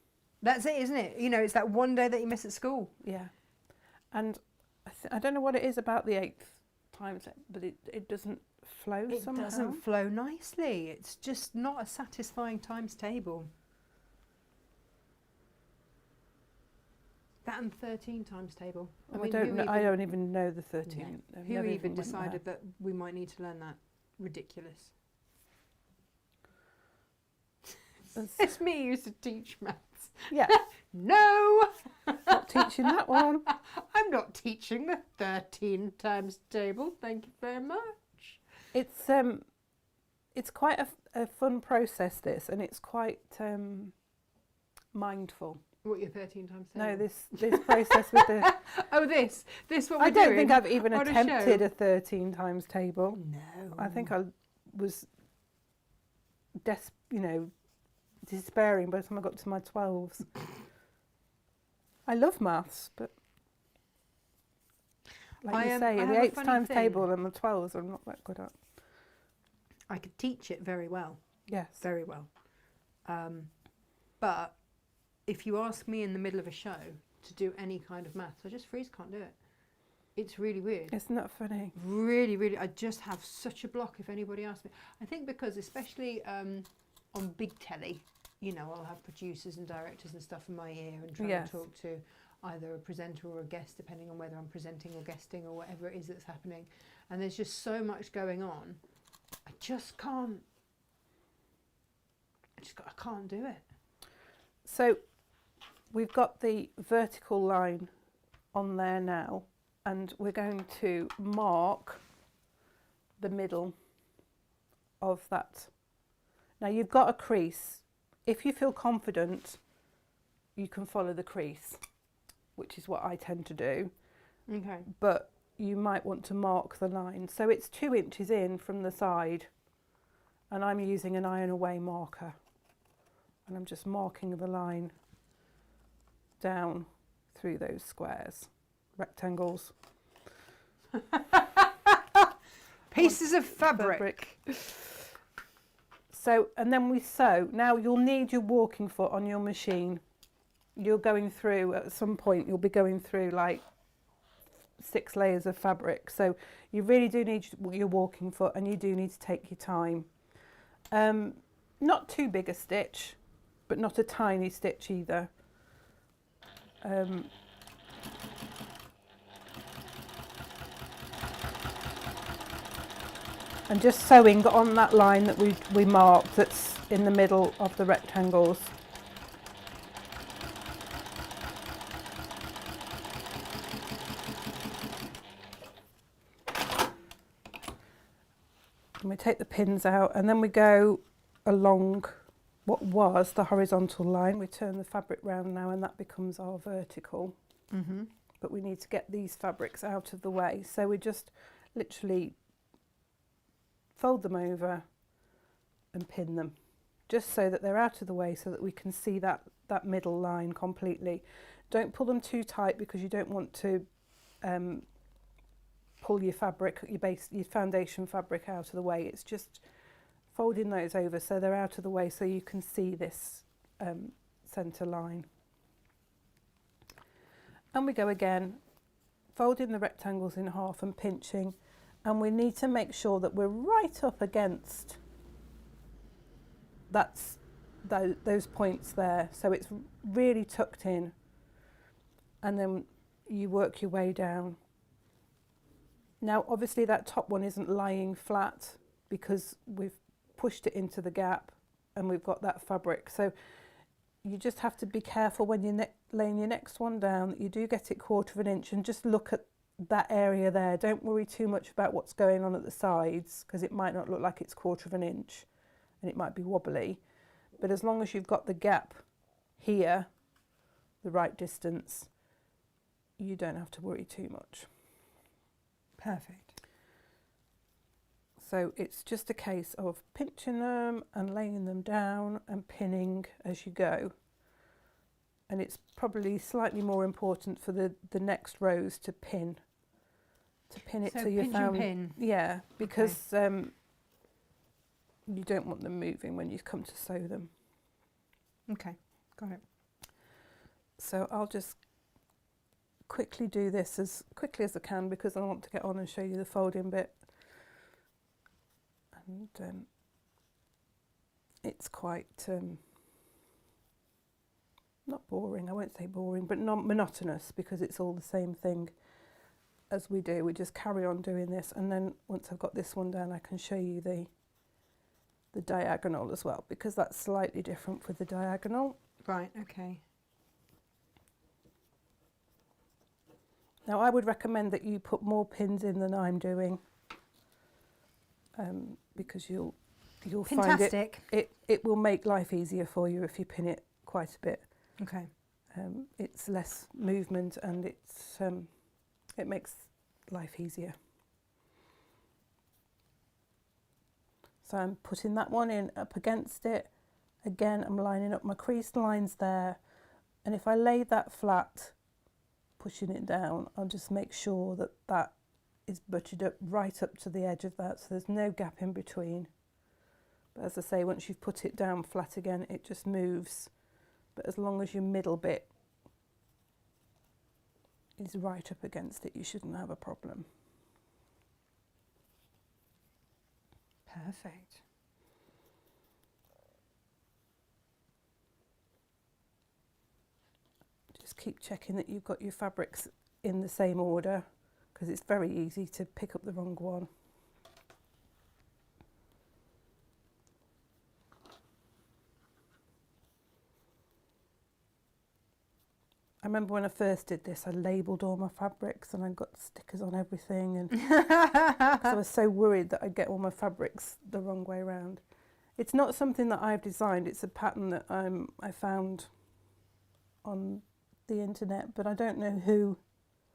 S2: That's it, isn't it? You know, it's that one day that you miss at school.
S1: Yeah. And I don't know what it is about the 8 times, but it doesn't flow somehow.
S2: It doesn't flow nicely. It's just not a satisfying times table. That and 13 times table.
S1: I don't even know the 13.
S2: No. Who even decided that we might need to learn that? Ridiculous. It's me who used to teach maths.
S1: Yeah.
S2: No!
S1: Not teaching that one.
S2: I'm not teaching the 13 times table. Thank you very much.
S1: It's quite a fun process, this, and it's quite mindful.
S2: What, your 13 times table?
S1: No, this process with the...
S2: Oh, this what we're
S1: I
S2: doing?
S1: don't think I've even
S2: What a
S1: attempted
S2: show.
S1: a 13 times table.
S2: No.
S1: I think I was, despairing by the time I got to my 12s. I love maths, but like you say,
S2: I
S1: the
S2: have a
S1: 8s
S2: funny
S1: times
S2: thing.
S1: table and the 12s I'm not that good at.
S2: I could teach it very well,
S1: Yes.
S2: very well. But if you ask me in the middle of a show to do any kind of maths, I just freeze, can't do it. It's really weird.
S1: Isn't that funny?
S2: Really, really, I just have such a block if anybody asks me. I think because especially on big telly, you know, I'll have producers and directors and stuff in my ear and try
S1: Yes.
S2: to talk to either a presenter or a guest, depending on whether I'm presenting or guesting or whatever it is that's happening. And there's just so much going on. I just can't. I can't do it.
S1: So we've got the vertical line on there now, and we're going to mark the middle of that. Now you've got a crease. If you feel confident, you can follow the crease, which is what I tend to do.
S2: Okay.
S1: But you might want to mark the line. So it's 2 inches in from the side, and I'm using an iron away marker. And I'm just marking the line down through those squares, rectangles.
S2: Pieces of fabric.
S1: So, and then we sew. Now you'll need your walking foot on your machine. You're going through, at some point, you'll be going through like 6 layers of fabric. So you really do need your walking foot, and you do need to take your time. Not too big a stitch, but not a tiny stitch either. And just sewing on that line that we marked that's in the middle of the rectangles. And we take the pins out, and then we go along what was the horizontal line. We turn the fabric round now, and that becomes our vertical.
S2: Mm-hmm.
S1: But we need to get these fabrics out of the way. So we just literally fold them over and pin them, just so that they're out of the way, so that we can see that middle line completely. Don't pull them too tight, because you don't want to pull your fabric, your foundation fabric out of the way. It's just folding those over so they're out of the way, so you can see this centre line. And we go again, folding the rectangles in half and pinching, and we need to make sure that we're right up against those points there, so it's really tucked in, and then you work your way down. Now obviously that top one isn't lying flat, because we've pushed it into the gap and we've got that fabric, so you just have to be careful when you're laying your next one down that you do get it 1/4 inch, and just look at that area there. Don't worry too much about what's going on at the sides, because it might not look like it's 1/4 inch and it might be wobbly, but as long as you've got the gap here, the right distance, you don't have to worry too much.
S2: Perfect.
S1: So it's just a case of pinching them and laying them down and pinning as you go. And it's probably slightly more important for the next rows to pin it
S2: So
S1: till you
S2: pinch and pin.
S1: Yeah, because you don't want them moving when you come to sew them.
S2: Okay, got it.
S1: So I'll just quickly do this as quickly as I can, because I want to get on and show you the folding bit. And it's quite not boring, I won't say boring, but not monotonous, because it's all the same thing as we do. We just carry on doing this, and then once I've got this one down, I can show you the diagonal as well, because that's slightly different with the diagonal.
S2: Right, okay.
S1: Now I would recommend that you put more pins in than I'm doing, because you'll find it will make life easier for you if you pin it quite a bit.
S2: Okay.
S1: It's less movement, and it makes life easier. So I'm putting that one in up against it. Again, I'm lining up my creased lines there, and if I lay that flat, pushing it down, I'll just make sure that that is butchered up right up to the edge of that, so there's no gap in between. But as I say, once you've put it down flat again, it just moves. But as long as your middle bit is right up against it, you shouldn't have a problem.
S2: Perfect.
S1: Just keep checking that you've got your fabrics in the same order, because it's very easy to pick up the wrong one. I remember when I first did this, I labelled all my fabrics and I got stickers on everything, and 'cause I was so worried that I'd get all my fabrics the wrong way around. It's not something that I've designed, it's a pattern that I found on the internet, but I don't know who.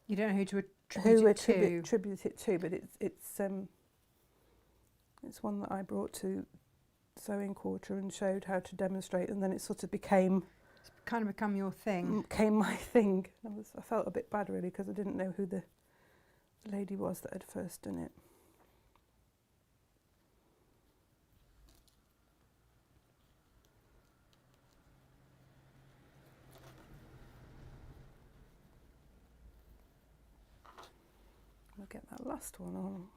S2: You don't know who to attribute
S1: it to, but it's one that I brought to Sewing Quarter and showed how to demonstrate, and then it sort of became
S2: your thing.
S1: Became my thing. I felt a bit bad really, because I didn't know who the lady was that had first done it. We'll get that last one on.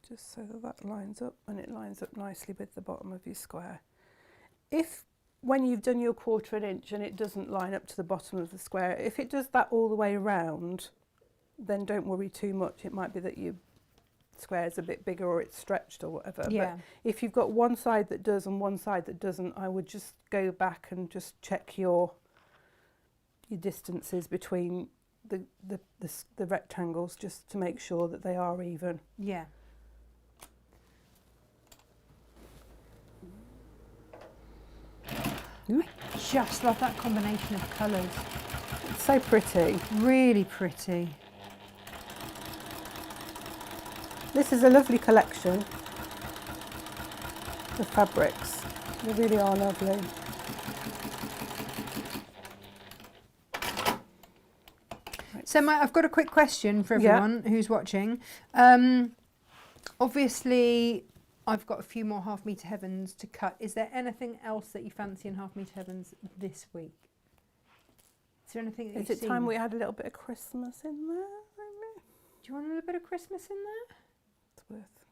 S1: Just so that that lines up, and it lines up nicely with the bottom of your square. If, when you've done your 1/4 inch and it doesn't line up to the bottom of the square, if it does that all the way around, then don't worry too much. It might be that your square's a bit bigger or it's stretched or whatever.
S2: Yeah.
S1: But if you've got one side that does and one side that doesn't, I would just go back and just check your distances between the rectangles, just to make sure that they are even.
S2: Yeah.
S1: Ooh.
S2: I just love that combination of colours.
S1: It's so pretty.
S2: Really pretty.
S1: This is a lovely collection of fabrics. They really are lovely.
S2: So I've got a quick question for everyone who's watching. Obviously, I've got a few more half-metre heavens to cut. Is there anything else that you fancy in half-metre heavens this week? Is there anything that
S1: Is it time we had a little bit of Christmas in there? Maybe?
S2: Do you want a little bit of Christmas in there?
S1: It's worth.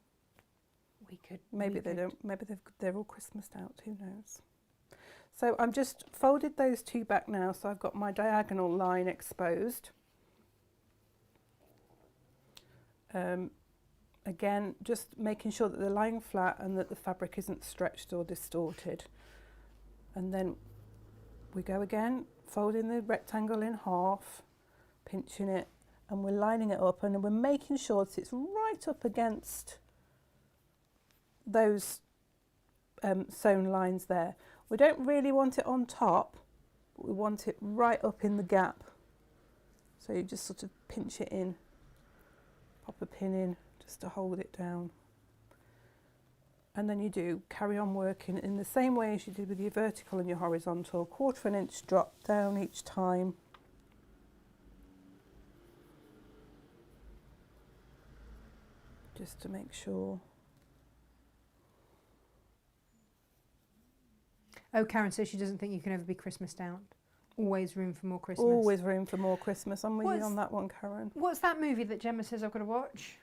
S2: We could.
S1: Maybe they don't. Maybe they're all Christmased out. Who knows? So I'm just folded those two back now. So I've got my diagonal line exposed. Again, just making sure that they're lying flat and that the fabric isn't stretched or distorted. And then we go again, folding the rectangle in half, pinching it, and we're lining it up, and we're making sure that it's right up against those sewn lines there. We don't really want it on top, but we want it right up in the gap. So you just sort of pinch it in, pop a pin in, just to hold it down. And then you do carry on working in the same way as you did with your vertical and your horizontal, 1/4 inch drop down each time. Just to make sure.
S2: Oh, Karen says she doesn't think you can ever be Christmased out. Always room for more Christmas.
S1: Always room for more Christmas. I'm with you on that one, Karen.
S2: What's that movie that Gemma says I've got to watch?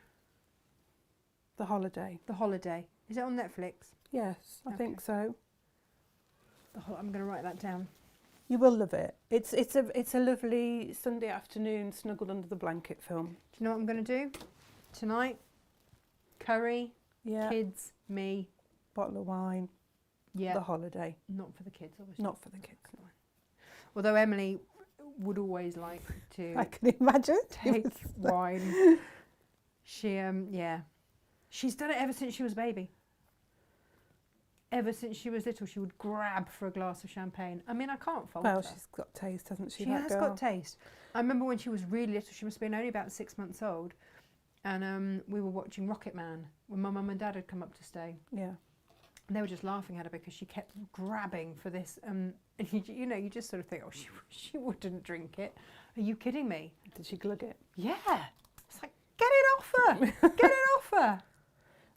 S1: The Holiday.
S2: The Holiday. Is it on Netflix?
S1: Yes, I think so.
S2: I'm going to write that down.
S1: You will love it. It's a lovely Sunday afternoon snuggled under the blanket film.
S2: Do you know what I'm going to do tonight? Curry,
S1: Yeah.
S2: kids, me.
S1: Bottle of wine.
S2: Yeah.
S1: The Holiday.
S2: Not for the kids, obviously.
S1: Not for the kids. No.
S2: Although Emily would always like to
S1: I can imagine.
S2: take wine. She, yeah. She's done it ever since she was a baby. Ever since she was little, she would grab for a glass of champagne. I mean, I can't fault her.
S1: Well, she's got taste, hasn't she?
S2: She has got taste. I remember when she was really little, she must have been only about 6 months old, and we were watching Rocket Man when my mum and dad had come up to stay.
S1: Yeah.
S2: And they were just laughing at her because she kept grabbing for this And you know, you just sort of think, oh, she wouldn't drink it. Are you kidding me?
S1: Did she glug it?
S2: Yeah. It's like, get it off her. Get it off her.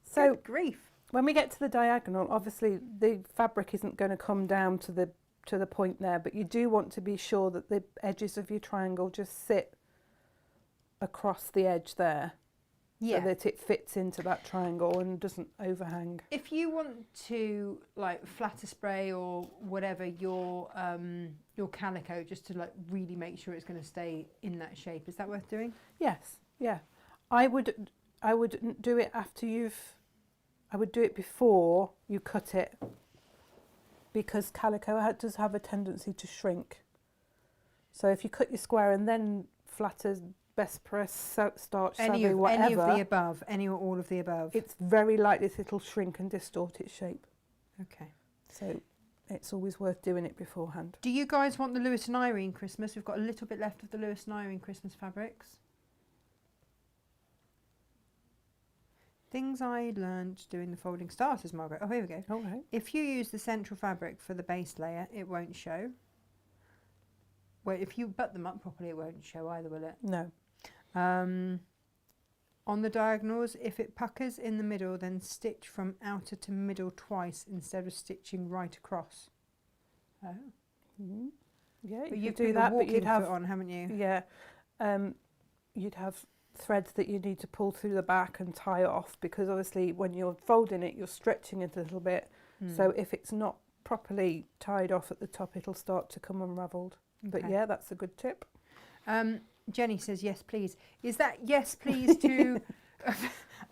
S1: So
S2: Good grief.
S1: when we get to the diagonal, obviously the fabric isn't going to come down to the point there, but you do want to be sure that the edges of your triangle just sit across the edge there,
S2: Yeah.
S1: so that it fits into that triangle and doesn't overhang.
S2: If you want to like flatter spray or whatever your calico, just to like really make sure it's going to stay in that shape, is that worth doing?
S1: Yes, yeah. I would do it after I would do it before you cut it, because calico does have a tendency to shrink. So if you cut your square and then flatter, best press, starch, savvy, whatever,
S2: any of the above, any or all of the above.
S1: it's very likely that it'll shrink and distort its shape.
S2: Okay.
S1: So it's always worth doing it beforehand.
S2: Do you guys want the Lewis and Irene Christmas? We've got a little bit left of the Lewis and Irene Christmas fabrics. Things I learned doing the folding starters, Margaret. Oh, here we go.
S1: All right.
S2: If you use the central fabric for the base layer, it won't show. Well, if you butt them up properly, it won't show either, will it?
S1: No.
S2: On the diagonals, if it puckers in the middle, then stitch from outer to middle twice instead of stitching right across. Oh.
S1: Mm-hmm. Yeah,
S2: But
S1: you
S2: you've
S1: could do
S2: put
S1: that,
S2: your
S1: but you'd
S2: walking
S1: have
S2: foot on, haven't you?
S1: Yeah, you'd have threads that you need to pull through the back and tie off, because obviously when you're folding it, you're stretching it a little bit. So if it's not properly tied off at the top, it'll start to come unravelled. But
S2: Okay.
S1: yeah, that's a good tip.
S2: Jenny says yes, please. Is that yes, please to?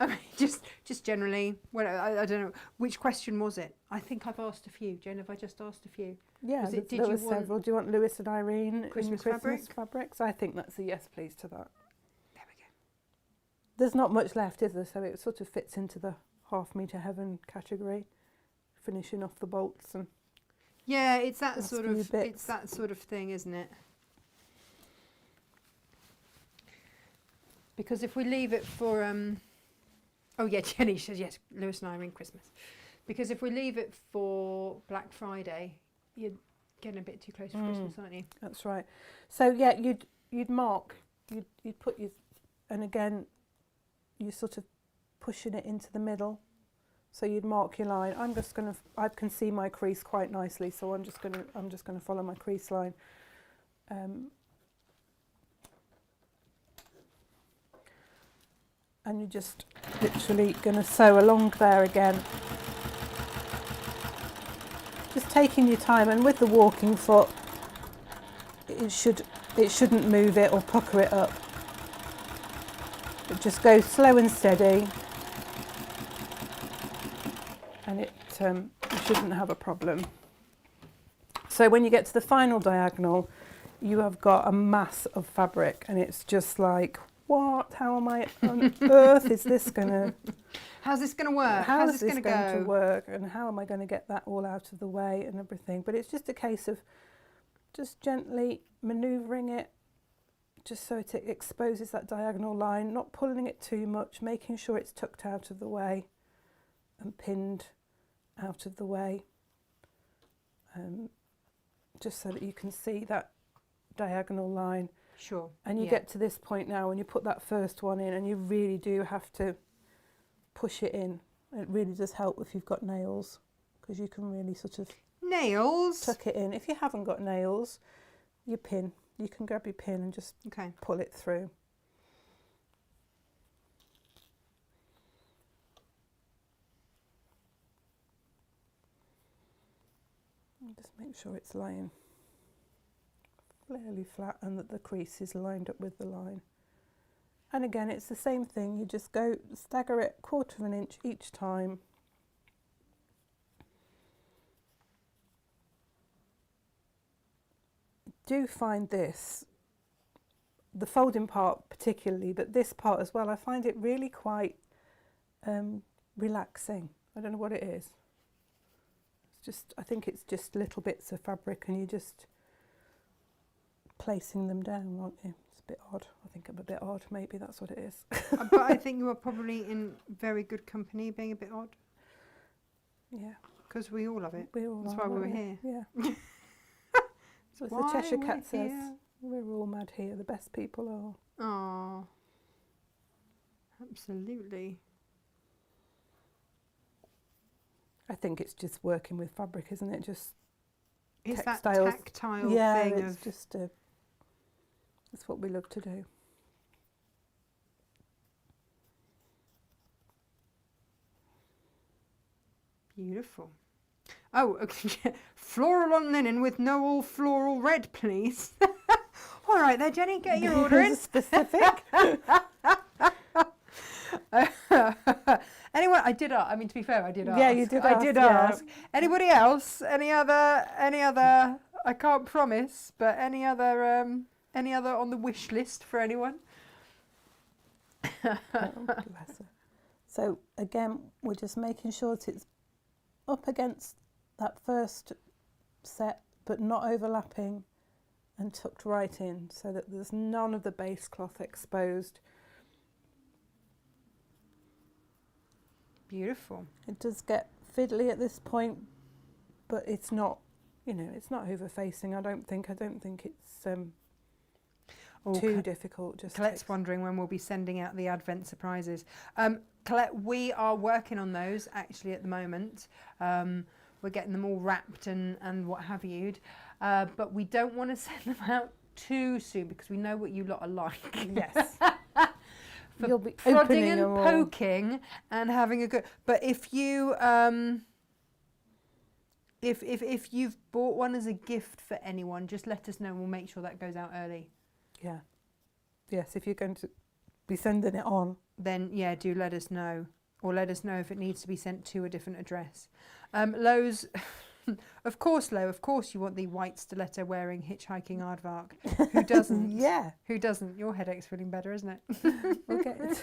S2: I mean, just generally. Well, I don't know. Which question was it? I think I've asked a few. Jen, have I just asked a few?
S1: Yeah,
S2: Was it,
S1: there
S2: did you
S1: was
S2: want
S1: several. Do you want Lewis and Irene
S2: Christmas
S1: in Christmas fabrics? I think that's a yes, please to that.
S2: There we go.
S1: There's not much left, is there? So it sort of fits into the half-metre heaven category, finishing off the bolts and.
S2: Yeah, it's that
S1: Last
S2: sort
S1: few
S2: of
S1: bits.
S2: it's that sort of thing, isn't it? Because if we leave it for oh yeah, Jenny says yes, Lewis and Irene Christmas. Because if we leave it for Black Friday, you're getting a bit too close to Christmas, aren't you?
S1: That's right. So yeah, you'd mark, you'd put your, and again, you're sort of pushing it into the middle. So you'd mark your line. I can see my crease quite nicely, so I'm just gonna follow my crease line. And you're just literally gonna sew along there again. Just taking your time, and with the walking foot, it shouldn't move it or pucker it up. It just goes slow and steady, and it you shouldn't have a problem. So when you get to the final diagonal, you have got a mass of fabric, and it's just like, what? How am I on earth is this gonna?
S2: How's this going to work?
S1: How's
S2: this
S1: this
S2: going
S1: going
S2: to
S1: to work, and how am I going to get that all out of the way and everything? But it's just a case of just gently manoeuvring it, just so it exposes that diagonal line, not pulling it too much, making sure it's tucked out of the way and pinned out of the way, just so that you can see that diagonal line.
S2: Sure.
S1: And you get to this point now, when you put that first one in, and you really do have to push it in. It really does help if you've got nails, because you can really sort of
S2: nails.
S1: tuck it in. If you haven't got nails, you can grab your pin and just pull it through. And just make sure it's lying fairly flat and that the crease is lined up with the line. And again, it's the same thing. You just go stagger it 1/4 inch each time. Do find this, the folding part particularly, but this part as well, I find it really quite relaxing. I don't know what it is. It's just, I think it's just little bits of fabric and you're just placing them down, aren't you? It's a bit odd. I think I'm a bit odd. Maybe that's what it is.
S2: But I think you are probably in very good company being a bit odd.
S1: Yeah.
S2: Because we all love it.
S1: We all
S2: That's
S1: are,
S2: why we were
S1: aren't
S2: here.
S1: we? Yeah. As the Cheshire Cat says, we're all mad here, the best people are.
S2: Oh, absolutely.
S1: I think it's just working with fabric, isn't it? Just
S2: It's
S1: textiles.
S2: that tactile
S1: yeah,
S2: thing
S1: it's
S2: of
S1: just it's what we love to do.
S2: beautiful. Oh, okay. Floral on linen with no all floral red, please. All right there, Jenny, get your order in.
S1: Specific.
S2: Anyone? I did ask. I mean, to be fair, I did ask.
S1: Yeah, you did
S2: I did
S1: ask,
S2: ask. Anybody else? Any other? I can't promise, but any other on the wish list for anyone?
S1: Oh, bless her. So again, we're just making sure that it's up against that first set, but not overlapping, and tucked right in, so that there's none of the base cloth exposed.
S2: Beautiful.
S1: It does get fiddly at this point, but it's not, it's not over facing. I don't think it's too difficult. Just
S2: Colette's wondering when we'll be sending out the advent surprises. Colette, we are working on those actually at the moment. We're getting them all wrapped and what have you, but we don't want to send them out too soon because we know what you lot are like.
S1: Yes. You'll be
S2: prodding
S1: opening
S2: and poking and having a good. But if you if you've bought one as a gift for anyone, just let us know. We'll make sure that goes out early.
S1: Yeah. Yes, if you're going to be sending it on,
S2: then yeah, do let us know, or let us know if it needs to be sent to a different address. Lowe's, of course, you want the white stiletto wearing hitchhiking aardvark. Who doesn't?
S1: Yeah.
S2: Who doesn't? Your headache's feeling better, isn't it?
S1: We'll get it.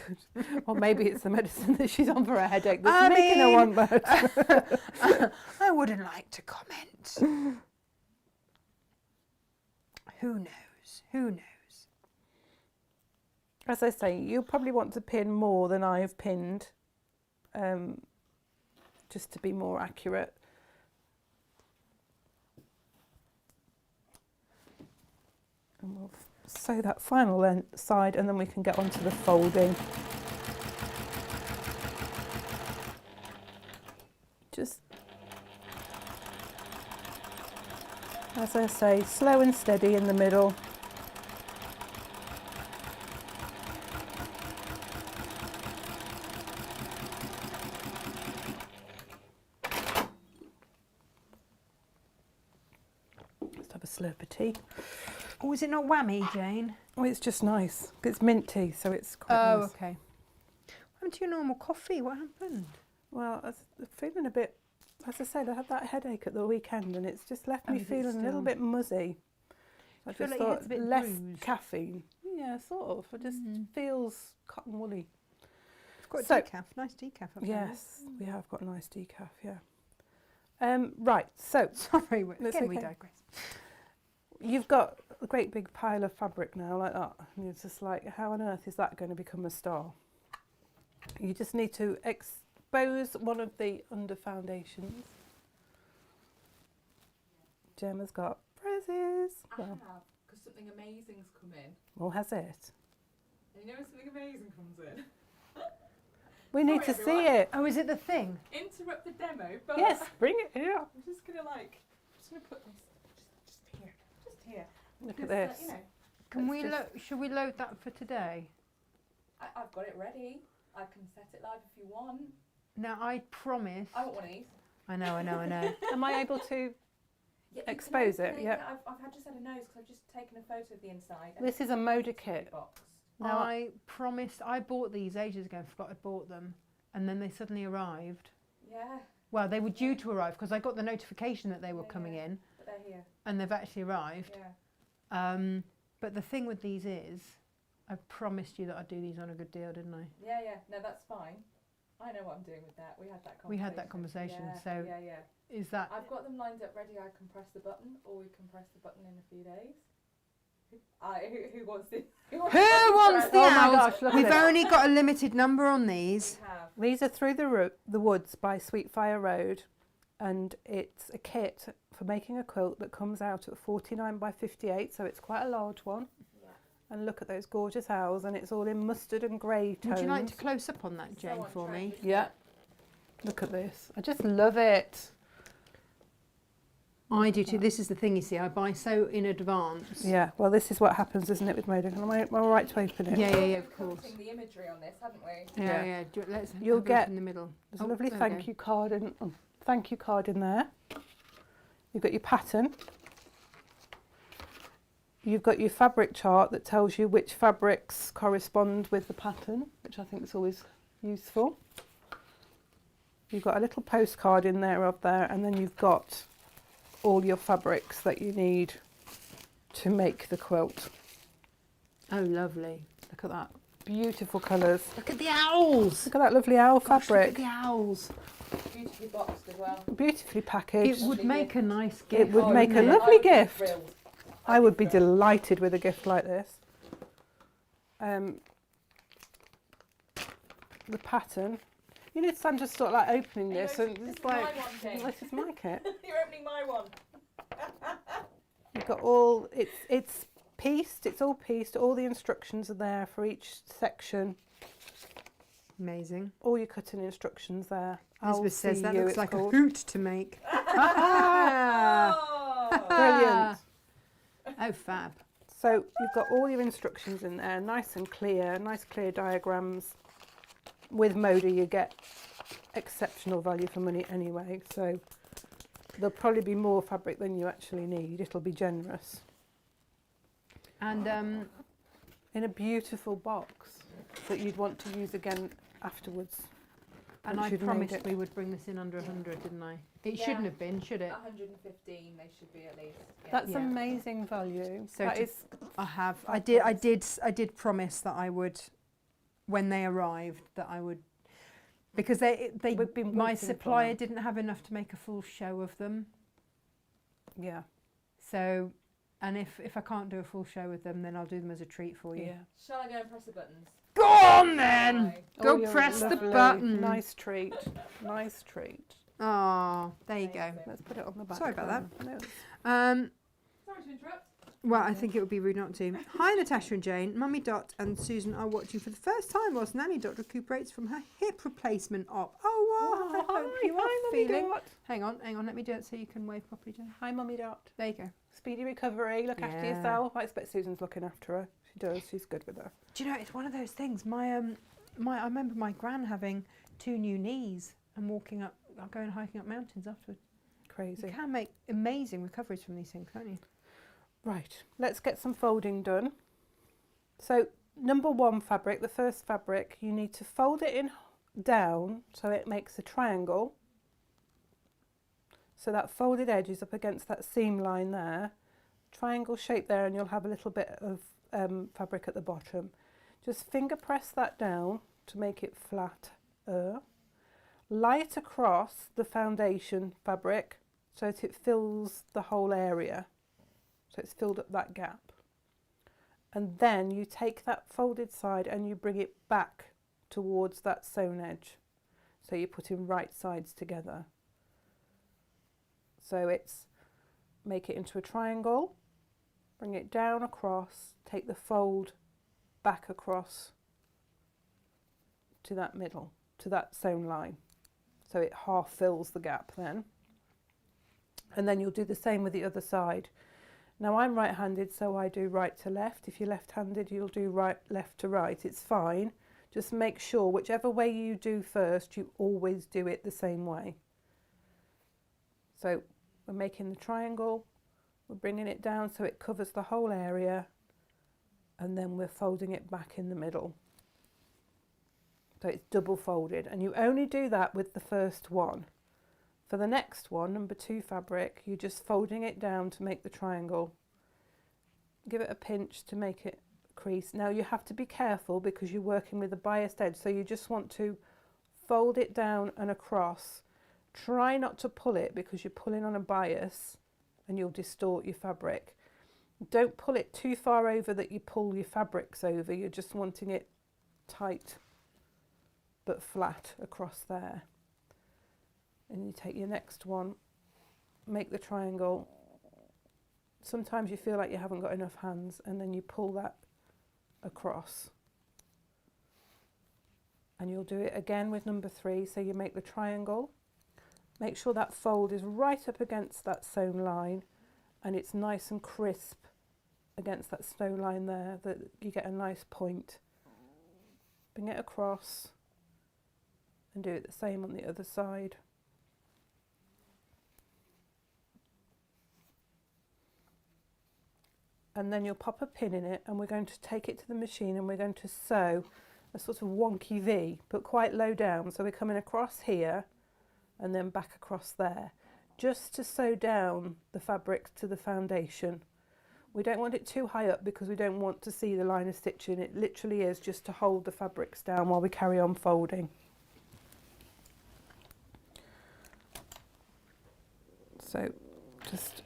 S1: Or maybe it's the medicine that she's on for her headache that's making her want that.
S2: I wouldn't like to comment. Who knows? Who knows?
S1: As I say, you'll probably want to pin more than I've pinned, just to be more accurate. And we'll sew that final side, and then we can get on to the folding. Just, as I say, slow and steady in the middle. Let's have a slurp of tea.
S2: Oh, is it not whammy, Jane?
S1: Oh, it's just nice. It's mint tea, so it's quite nice.
S2: Oh, okay. What happened to your normal coffee? What happened?
S1: Well, I'm feeling a bit, as I said, I had that headache at the weekend, and it's just left me feeling a little bit muzzy. I
S2: feel
S1: just
S2: like your
S1: thought
S2: head's a bit
S1: less
S2: bruised.
S1: caffeine. Yeah, sort of. It just feels cotton woolly.
S2: It's got a
S1: So-
S2: decaf, nice decaf up there.
S1: Yes, we have got a nice decaf, yeah. Right, so
S2: Sorry,
S1: That's
S2: again we
S1: okay.
S2: digress.
S1: you've got a great big pile of fabric now like that, and you're just like, how on earth is that going to become a star? You just need to expose one of the under foundations. Gemma's got presses.
S3: I
S1: Well,
S3: have, because something amazing's come in.
S1: well, has it?
S3: And you know when something amazing comes in?
S1: We need to
S3: Sorry,
S1: see
S3: everyone.
S1: it.
S2: Oh, is it the thing?
S3: Interrupt the demo, but
S1: Yes, bring it here.
S3: I'm just gonna put this just here.
S1: Look at
S3: Because,
S1: this.
S2: Can
S1: Let's
S2: we
S1: just-
S2: should we load that for today?
S3: I've got it ready. I can set it live if you want.
S2: Now I promise.
S3: I want one of these.
S2: I know.
S1: Am I able to?
S3: Yeah, you
S1: Expose
S3: can
S1: it,
S3: open
S1: yeah.
S3: I've just had a nose because I've just taken a photo of the inside. and
S1: This
S3: it's
S1: is a
S3: in
S1: motor
S3: the
S1: kit.
S3: box.
S1: Now,
S2: I promised. I bought these ages ago and forgot I'd bought them, and then they suddenly arrived.
S3: Yeah,
S2: Well, they were due to arrive because I got the notification that they were
S3: Yeah,
S2: coming
S3: yeah.
S2: in,
S3: but they're here.
S2: and they've actually arrived.
S3: Yeah.
S2: But the thing with these is, I promised you that I'd do these on a good deal, didn't I?
S3: Yeah. No, that's fine. I know what I'm doing with that. We had that conversation.
S2: We had that conversation,
S3: Yeah,
S2: so-
S3: yeah.
S2: Is that
S3: I've got them lined up ready. I can press the button, or we can press the button in a few days. Who wants the? Who wants
S2: who wants the
S1: Oh my
S2: owls?
S1: gosh, look at
S2: We've
S1: it.
S2: only got a limited number on these.
S3: We have.
S1: these are Through the Woods by Sweetfire Road. and it's a kit for making a quilt that comes out at 49 by 58, so it's quite a large one.
S3: Yeah.
S1: And look at those gorgeous owls, and it's all in mustard and grey tones.
S2: Would you like to close up on that, Jane,
S3: So
S2: for
S3: on
S2: me?
S3: trend, isn't
S1: Yeah.
S3: it?
S1: Look at this. I just love it.
S2: I do too. This is the thing, you see, I buy so in advance.
S1: Yeah, well, this is what happens, isn't it, with Moda? Am I right to open it?
S2: Yeah,
S3: We've
S2: of
S3: been
S2: course.
S3: quilting the imagery on this, haven't we?
S2: Yeah,
S1: Yeah.
S2: yeah. Let's
S1: You'll
S2: have a look
S1: get-
S2: in the middle.
S1: There's a lovely
S2: there we
S1: thank
S2: go.
S1: you card in there. You've got your pattern. You've got your fabric chart that tells you which fabrics correspond with the pattern, which I think is always useful. You've got a little postcard in there and then you've got all your fabrics that you need to make the quilt.
S2: Oh, lovely.
S1: Look at that. Beautiful colours.
S2: Look at the owls.
S1: Look at that lovely owl
S2: Gosh,
S1: fabric.
S2: look at the owls.
S3: Beautifully boxed as well.
S1: Beautifully packaged.
S2: It would make a nice gift.
S1: It would make a
S2: wouldn't it?
S1: lovely
S3: I'd be
S1: gift.
S3: thrilled.
S1: I would be delighted with a gift like this. The pattern. You know, I'm just sort of like opening
S3: Are you
S1: this and
S3: opening-
S1: it's
S3: this is my
S1: like,
S3: one, Jane.
S1: this is my kit.
S3: You're opening my one.
S1: You've got all, it's pieced, it's all pieced, all the instructions are there for each section,
S2: Amazing.
S1: all your cutting instructions there.
S2: Elizabeth says that
S1: LCU
S2: looks
S1: it's
S2: like
S1: called.
S2: a hoot to make.
S3: Oh!
S1: Brilliant.
S2: Oh, fab.
S1: So you've got all your instructions in there, nice and clear, nice clear diagrams. With Moda you get exceptional value for money anyway, so there'll probably be more fabric than you actually need. It'll be generous.
S2: And
S1: In a beautiful box that you'd want to use again afterwards.
S2: and
S1: once
S2: I
S1: you've made
S2: promised
S1: it.
S2: we would bring this in under 100, didn't I? It
S3: Yeah.
S2: shouldn't have been, should it?
S3: 115 they should be at least. Yeah.
S1: That's
S2: Yeah.
S1: amazing value.
S2: So
S1: That
S2: to-
S1: is
S2: I have.
S1: Fabulous.
S2: I did promise that I would, when they arrived, that I would, because they
S1: We've been
S2: my
S1: waiting for
S2: supplier
S1: them.
S2: didn't have enough to make a full show of them.
S1: yeah.
S2: So, and if I can't do a full show with them, then I'll do them as a treat for you.
S1: Yeah.
S3: Shall I go and press the buttons?
S2: Go on then.
S3: Right.
S2: Go
S1: you're
S2: press the
S1: lovely.
S2: button.
S1: Nice treat. Nice treat.
S2: Oh, there you go.
S3: Amazing.
S1: Let's put it on the back.
S2: Sorry about
S1: then. No.
S3: Sorry to interrupt.
S2: Well, I think it would be rude not to. Hi, Natasha and Jane. Mummy Dot and Susan are watching for the first time whilst Nanny Dot recuperates from her hip replacement op. Oh, wow. I hope you are
S1: Mummy
S2: feeling.
S1: Dot.
S2: Hang on. Let me do it so you can wave properly, Jane.
S1: Hi, Mummy Dot.
S2: There you go.
S1: Speedy recovery. Look after
S2: Yeah.
S1: yourself. I expect Susan's looking after her. She does. She's good with her.
S2: Do you know, it's one of those things. I remember my gran having 2 new knees and going hiking up mountains afterwards. You
S1: Crazy.
S2: can make amazing recoveries from these things, can't you?
S1: Right. Let's get some folding done. So number 1 fabric, the first fabric, you need to fold it in down so it makes a triangle. So that folded edge is up against that seam line there. Triangle shape there, and you'll have a little bit of fabric at the bottom. Just finger press that down to make it flat. Lie it across the foundation fabric so that it fills the whole area. So it's filled up that gap. And then you take that folded side and you bring it back towards that sewn edge. So you're putting right sides together. So it's make it into a triangle, bring it down across, take the fold back across to that middle, to that sewn line. So it half fills the gap then. And then you'll do the same with the other side. Now I'm right-handed, so I do right to left. If you're left-handed, you'll do right, left to right. It's fine. Just make sure whichever way you do first, you always do it the same way. So we're making the triangle, we're bringing it down so it covers the whole area, and then we're folding it back in the middle. So it's double folded, and you only do that with the first one. For the next one, number 2 fabric, you're just folding it down to make the triangle. Give it a pinch to make it crease. Now you have to be careful because you're working with a biased edge, so you just want to fold it down and across. Try not to pull it because you're pulling on a bias and you'll distort your fabric. Don't pull it too far over that you pull your fabrics over. You're just wanting it tight but flat across there. And you take your next one, make the triangle. Sometimes you feel like you haven't got enough hands, and then you pull that across. And you'll do it again with number 3. So you make the triangle, make sure that fold is right up against that sewn line and it's nice and crisp against that sewn line there, that you get a nice point. Bring it across and do it the same on the other side. And then you'll pop a pin in it, and we're going to take it to the machine and we're going to sew a sort of wonky V, but quite low down. So we're coming across here and then back across there, just to sew down the fabric to the foundation. We don't want it too high up because we don't want to see the line of stitching. It literally is just to hold the fabrics down while we carry on folding. So just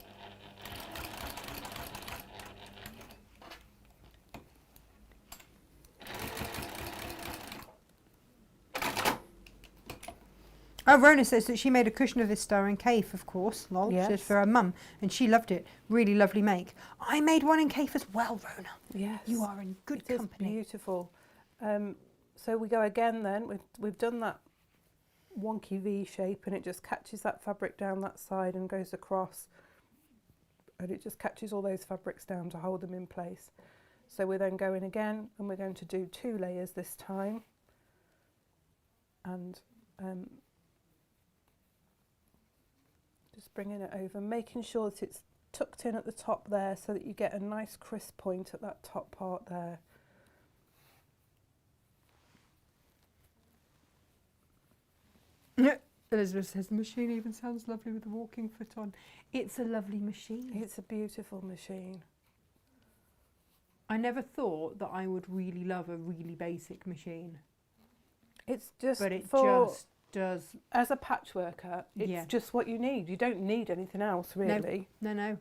S2: Oh, Rona says that she made a cushion of this star in Cave, of course. Lol.
S1: Yes.
S2: She says for her mum, and she loved it. Really lovely make. I made one in Cave as well, Rona.
S1: yes,
S2: You are in good
S1: it is
S2: company.
S1: beautiful. So we go again then. We've done that wonky V shape, and it just catches that fabric down that side and goes across, and it just catches all those fabrics down to hold them in place. So we're then going again, and we're going to do 2 layers this time, and just bringing it over, making sure that it's tucked in at the top there so that you get a nice crisp point at that top part there.
S2: Elizabeth says the machine even sounds lovely with the walking foot on. It's a lovely machine.
S1: It's a beautiful machine.
S2: I never thought that I would really love a really basic machine,
S1: It's just
S2: but it
S1: for,
S2: just does.
S1: as a patchworker, it's
S2: Yeah.
S1: just what you need. You don't need anything else, really.
S2: No.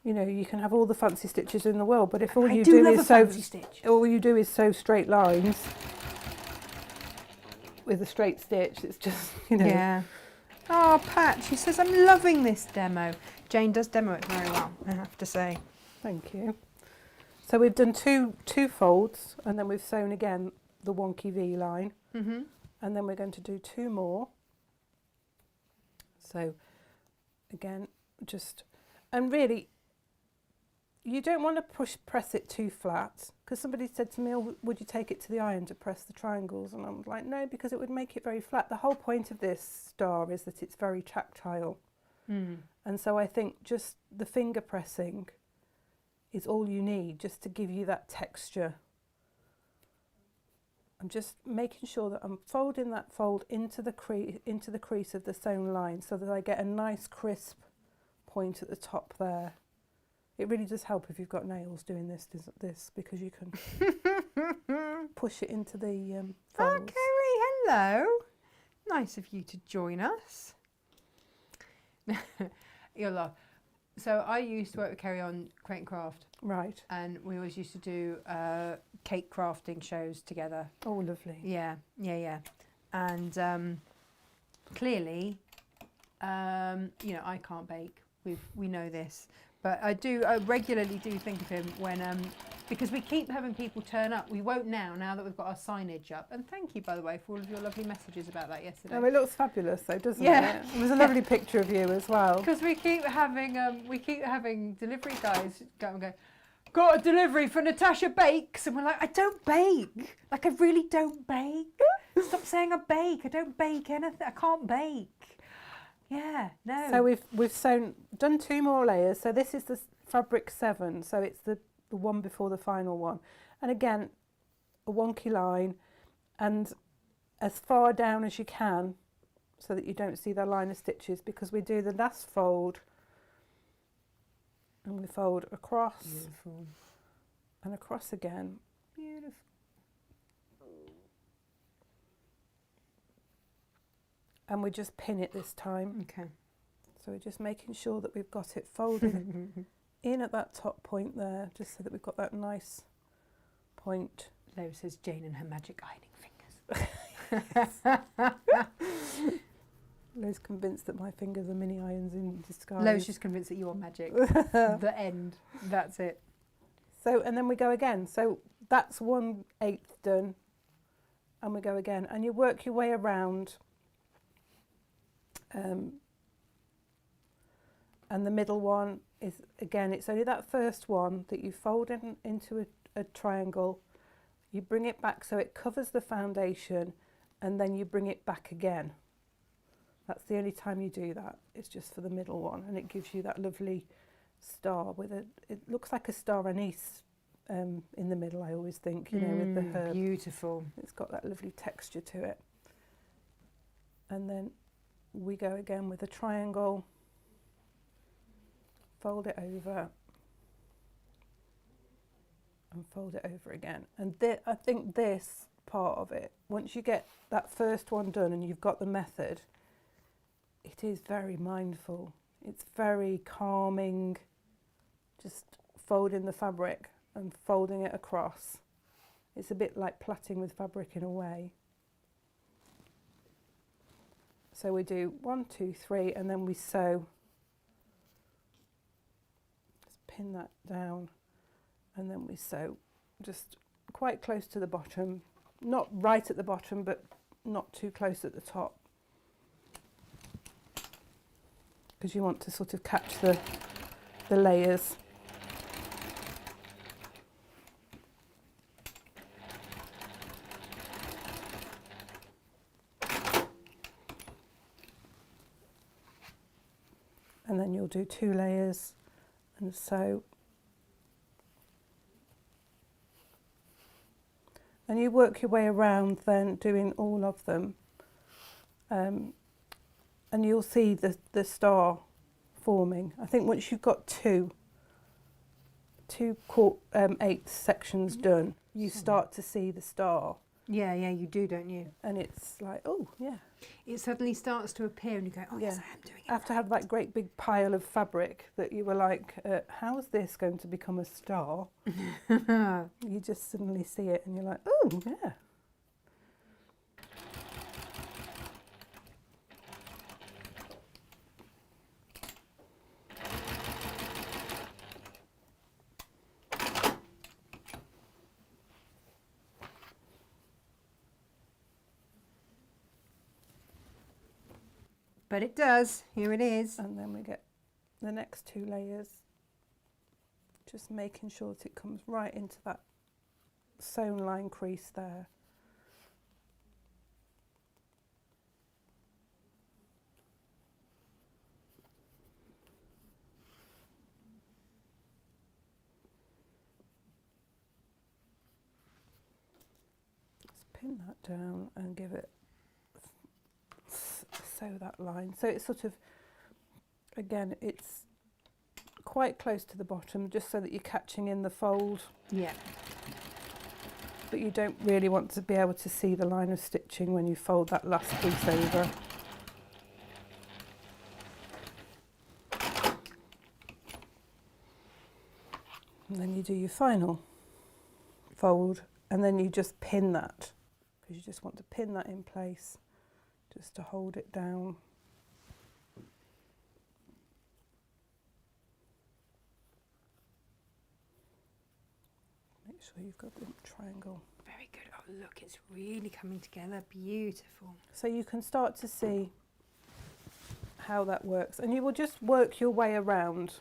S1: You know, you can have all the fancy stitches in the world, but if all
S2: I
S1: you
S2: do
S1: do
S2: love
S1: is
S2: a
S1: sew,
S2: fancy stitch.
S1: all you do is sew straight lines with a straight stitch, it's just, you know.
S2: Yeah. Oh, Pat, she says, I'm loving this demo. Jane does demo it very well, I have to say.
S1: Thank you. So we've done two folds, and then we've sewn again the wonky V line,
S2: Mm-hmm.
S1: and then we're going to do 2 more. So again, just, and really, you don't want to press it too flat, because somebody said to me, oh, would you take it to the iron to press the triangles? And I was like, no, because it would make it very flat. The whole point of this star is that it's very tactile.
S2: Mm.
S1: And so I think just the finger pressing is all you need, just to give you that texture. I'm just making sure that I'm folding that fold into the crease of the sewn line, so that I get a nice crisp point at the top there. It really does help if you've got nails doing this because you can push it into the
S2: Oh,
S1: folds.
S2: Kerry, hello. Nice of you to join us. You'll laugh. So I used to work with Kerry on Crate and Craft,
S1: Right.
S2: and we always used to do cake crafting shows together.
S1: Oh, lovely.
S2: Yeah. And clearly, you know, I can't bake. We know this, but I regularly do think of him when because we keep having people turn up. We won't now that we've got our signage up. And thank you, by the way, for all of your lovely messages about that yesterday.
S1: Oh, it looks fabulous though, doesn't
S2: Yeah.
S1: it? It was a lovely picture of you as well.
S2: Because we keep having delivery guys go and go, got a delivery for Natasha Bakes, and we're like, I don't bake. Like, I really don't bake. Stop saying I bake. I don't bake anything. I can't bake. Yeah, no.
S1: So we've done 2 more layers. So this is the fabric 7. So it's the one before the final one. And again, a wonky line, and as far down as you can, so that you don't see the line of stitches, because we do the last fold, and we fold across.
S2: Beautiful.
S1: And across again.
S2: Beautiful.
S1: And we just pin it this time.
S2: Okay.
S1: So we're just making sure that we've got it folded in at that top point there, just so that we've got that nice point.
S2: Lola says Jane and her magic ironing fingers.
S1: Lo's convinced that my fingers are mini irons in disguise.
S2: Lo's just convinced that you're magic. The end. That's it.
S1: So, and then we go again. So that's 1/8 done, and we go again, and you work your way around. And the middle one is, again, it's only that first one that you fold into a triangle. You bring it back so it covers the foundation, and then you bring it back again. That's the only time you do that. It's just for the middle one, and it gives you that lovely star with it looks like a star anise in the middle, I always think, you know, with the herb.
S2: Beautiful.
S1: It's got that lovely texture to it. And then we go again with a triangle, fold it over, and fold it over again. And I think this part of it, once you get that first one done and you've got the method, it is very mindful. It's very calming, just folding the fabric and folding it across. It's a bit like plaiting with fabric in a way. So we do 1, 2, 3, and then we sew. Just pin that down, and then we sew just quite close to the bottom, not right at the bottom, but not too close at the top, because you want to sort of catch the layers. And then you'll do 2 layers and sew. And you work your way around then doing all of them. And you'll see the star forming. I think once you've got 2 8 sections done, you start to see the star.
S2: Yeah, you do, don't you?
S1: And it's like, oh, yeah.
S2: It suddenly starts to appear and you go, oh, yes,
S1: Yeah.
S2: I am doing it.
S1: After have that great big pile of fabric that you were like, how is this going to become a star? You just suddenly see it and you're like, oh, yeah.
S2: But it does. Here it is.
S1: And then we get the next 2 layers, just making sure that it comes right into that sewn line crease there. Just pin that down and give it, sew that line. So it's sort of, again, it's quite close to the bottom, just so that you're catching in the fold.
S2: Yeah.
S1: But you don't really want to be able to see the line of stitching when you fold that last piece over. And then you do your final fold, and then you just pin that, because you just want to pin that in place, just to hold it down. Make sure you've got the triangle.
S2: Very good. Oh, look, it's really coming together. Beautiful.
S1: So you can start to see how that works, and you will just work your way around,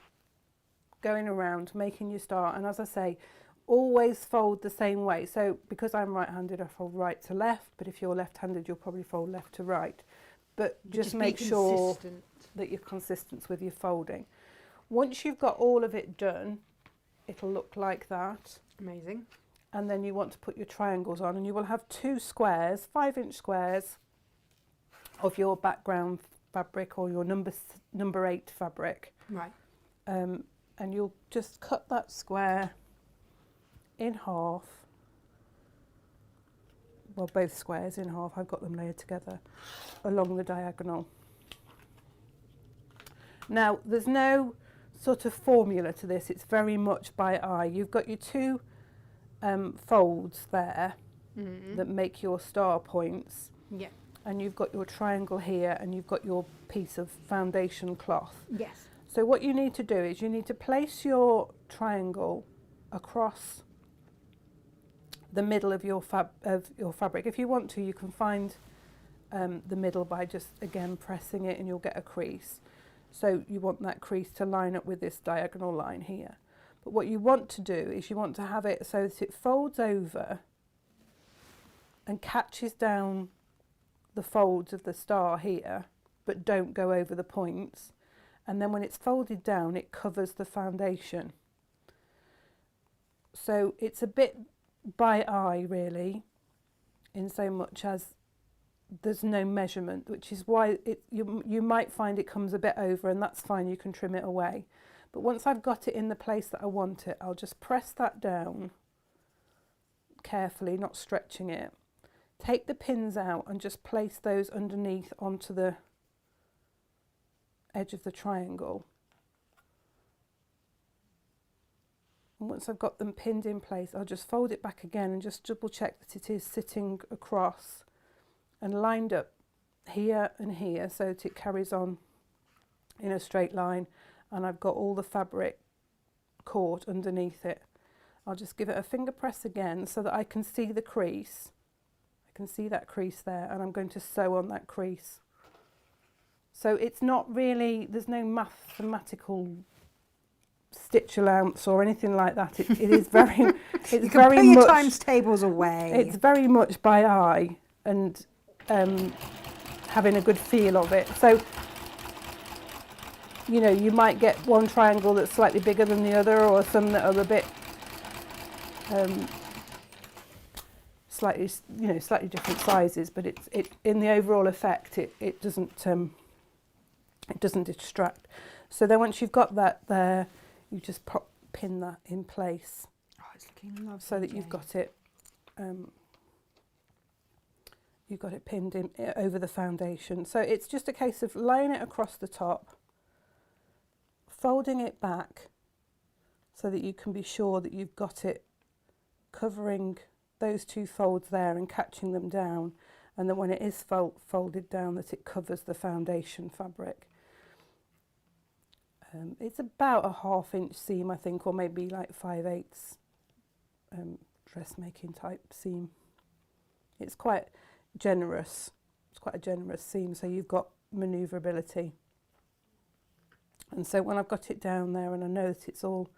S1: going around, making your star. And as I say, always fold the same way. So because I'm right-handed, I fold right to left, but if you're left-handed, you'll probably fold left to right. But just make sure that you're consistent with your folding. Once you've got all of it done, it'll look like that.
S2: Amazing.
S1: And then you want to put your triangles on, and you will have 2 squares, 5-inch squares of your background fabric or your number 8 fabric.
S2: Right.
S1: And you'll just cut that square in half. Well, both squares in half. I've got them layered together along the diagonal. Now, there's no sort of formula to this. It's very much by eye. You've got your 2 folds there that make your star points.
S2: Yeah.
S1: And you've got your triangle here, and you've got your piece of foundation cloth.
S2: Yes.
S1: So what you need to do is you need to place your triangle across the middle of your fabric. If you want to, you can find the middle by just again pressing it, and you'll get a crease. So you want that crease to line up with this diagonal line here. But what you want to do is you want to have it so that it folds over and catches down the folds of the star here, but don't go over the points. And then when it's folded down, it covers the foundation. So it's a bit by eye, really, in so much as there's no measurement, which is why you might find it comes a bit over, and that's fine, you can trim it away. But once I've got it in the place that I want it, I'll just press that down carefully, not stretching it. Take the pins out and just place those underneath onto the edge of the triangle. And once I've got them pinned in place, I'll just fold it back again and just double check that it is sitting across and lined up here and here, so that it carries on in a straight line, and I've got all the fabric caught underneath it. I'll just give it a finger press again so that I can see the crease. I can see that crease there, and I'm going to sew on that crease. So it's not really, there's no mathematical stitch allowance or anything like that. It is very, it's
S2: You can
S1: very
S2: put your
S1: much
S2: times tables away.
S1: It's very much by eye and having a good feel of it. So, you know, you might get one triangle that's slightly bigger than the other, or some that are a bit slightly, you know, slightly different sizes. But it in the overall effect, it doesn't distract. So then once you've got that there, you just pin that in place.
S2: Oh, it's looking lovely.
S1: So that you've got it. You've got it pinned in over the foundation. So it's just a case of laying it across the top, folding it back so that you can be sure that you've got it covering those two folds there and catching them down, and then when it is folded down, that it covers the foundation fabric. It's about a 1/2 inch seam, I think, or maybe like 5/8 dressmaking type seam. It's quite generous. It's quite a generous seam, so you've got manoeuvrability. And so when I've got it down there and I know that it's all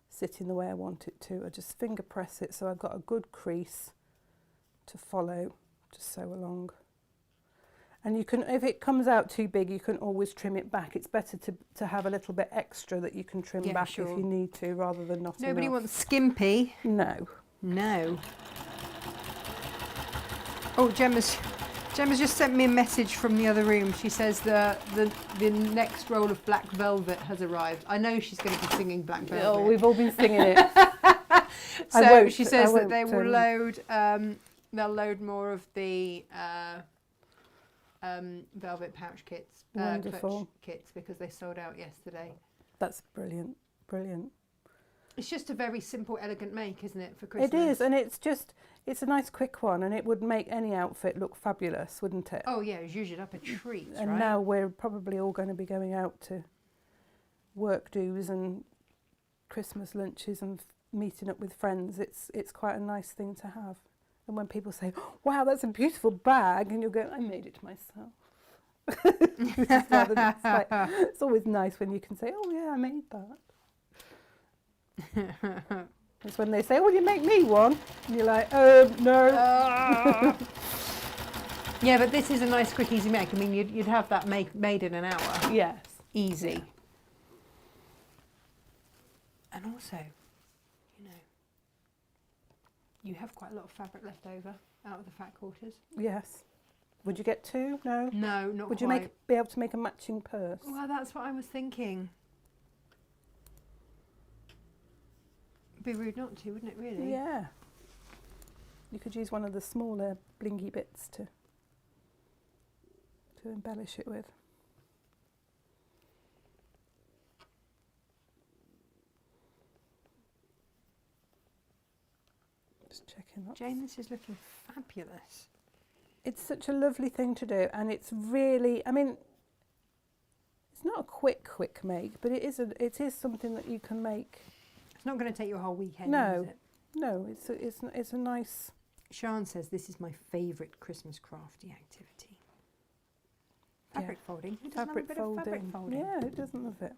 S1: sitting the way I want it to, I just finger press it so I've got a good crease to follow, to sew along. And you can, if it comes out too big, you can always trim it back. It's better to have a little bit extra that you can trim back if you need to, rather than not
S2: Nobody
S1: enough.
S2: wants skimpy.
S1: No.
S2: No. Oh, Gemma's just sent me a message from the other room. She says the next roll of Black Velvet has arrived. I know she's going to be singing Black Velvet.
S1: Oh, we've all been singing it.
S2: So she says that they will load. They'll load more of the velvet pouch kits,
S1: Wonderful.
S2: clutch kits, because they sold out yesterday.
S1: That's brilliant. Brilliant.
S2: It's just a very simple, elegant make, isn't it, for Christmas?
S1: It is, and it's a nice quick one, and it would make any outfit look fabulous, wouldn't it?
S2: Oh yeah, it's usually up a treat,
S1: And
S2: right?
S1: now we're probably all going to be going out to work do's and Christmas lunches and meeting up with friends. It's quite a nice thing to have. And when people say, "Wow, that's a beautiful bag," and you'll go, "I made it myself." It's always nice when you can say, "Oh yeah, I made that." It's when they say, "Oh, will you make me one?" And you're like, no.
S2: Yeah, but this is a nice, quick, easy make. I mean, you'd have that made in an hour.
S1: Yes.
S2: Easy. And also, you know, you have quite a lot of fabric left over out of the fat quarters.
S1: Yes. Would you get two? No.
S2: No, not
S1: Would
S2: quite.
S1: you be able to make a matching purse?
S2: Well, that's what I was thinking. It'd be rude not to, wouldn't it, really?
S1: Yeah. You could use one of the smaller blingy bits to embellish it with. Just checking that.
S2: Jane, this is looking fabulous.
S1: it's such a lovely thing to do, and it's really, I mean, it's not a quick make, but it is something that you can make.
S2: It's not going to take you a whole weekend,
S1: No.
S2: is it?
S1: No, it's a nice.
S2: Sian says this is my favourite Christmas crafty activity. Fabric folding. Who doesn't love a bit of fabric folding?
S1: Yeah, who doesn't love it?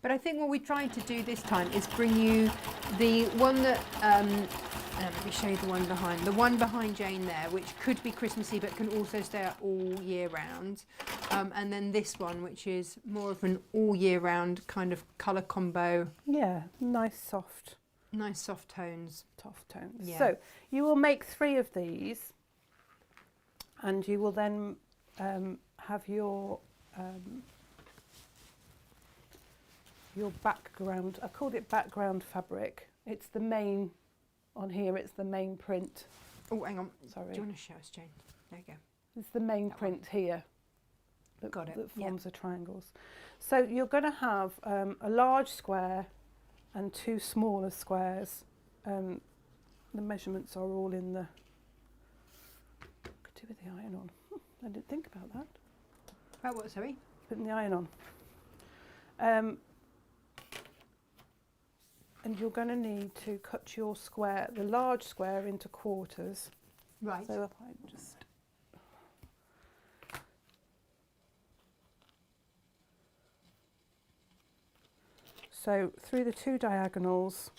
S2: But I think what we tried to do this time is bring you the one that, let me show you the one behind Jane there, which could be Christmassy but can also stay up all year round. And then this one, which is more of an all year round kind of colour combo.
S1: Yeah, nice soft
S2: tones.
S1: soft tones.
S2: Yeah.
S1: So you will make 3 of these, and you will then have your background. I called it background fabric. It's the main, on here it's the main print.
S2: Oh, hang on.
S1: Sorry.
S2: Do you want to show us, Jane? There you go.
S1: It's the main
S2: That
S1: print here.
S2: Got it.
S1: That
S2: Yeah.
S1: forms the triangles. So you're going to have a large square and 2 smaller squares. The measurements are all in the. Could do with the iron on. I didn't think about that.
S2: About what, sorry?
S1: Putting the iron on. And you're going to need to cut your square, the large square, into quarters.
S2: Right.
S1: So if I just. So through the 2 diagonals,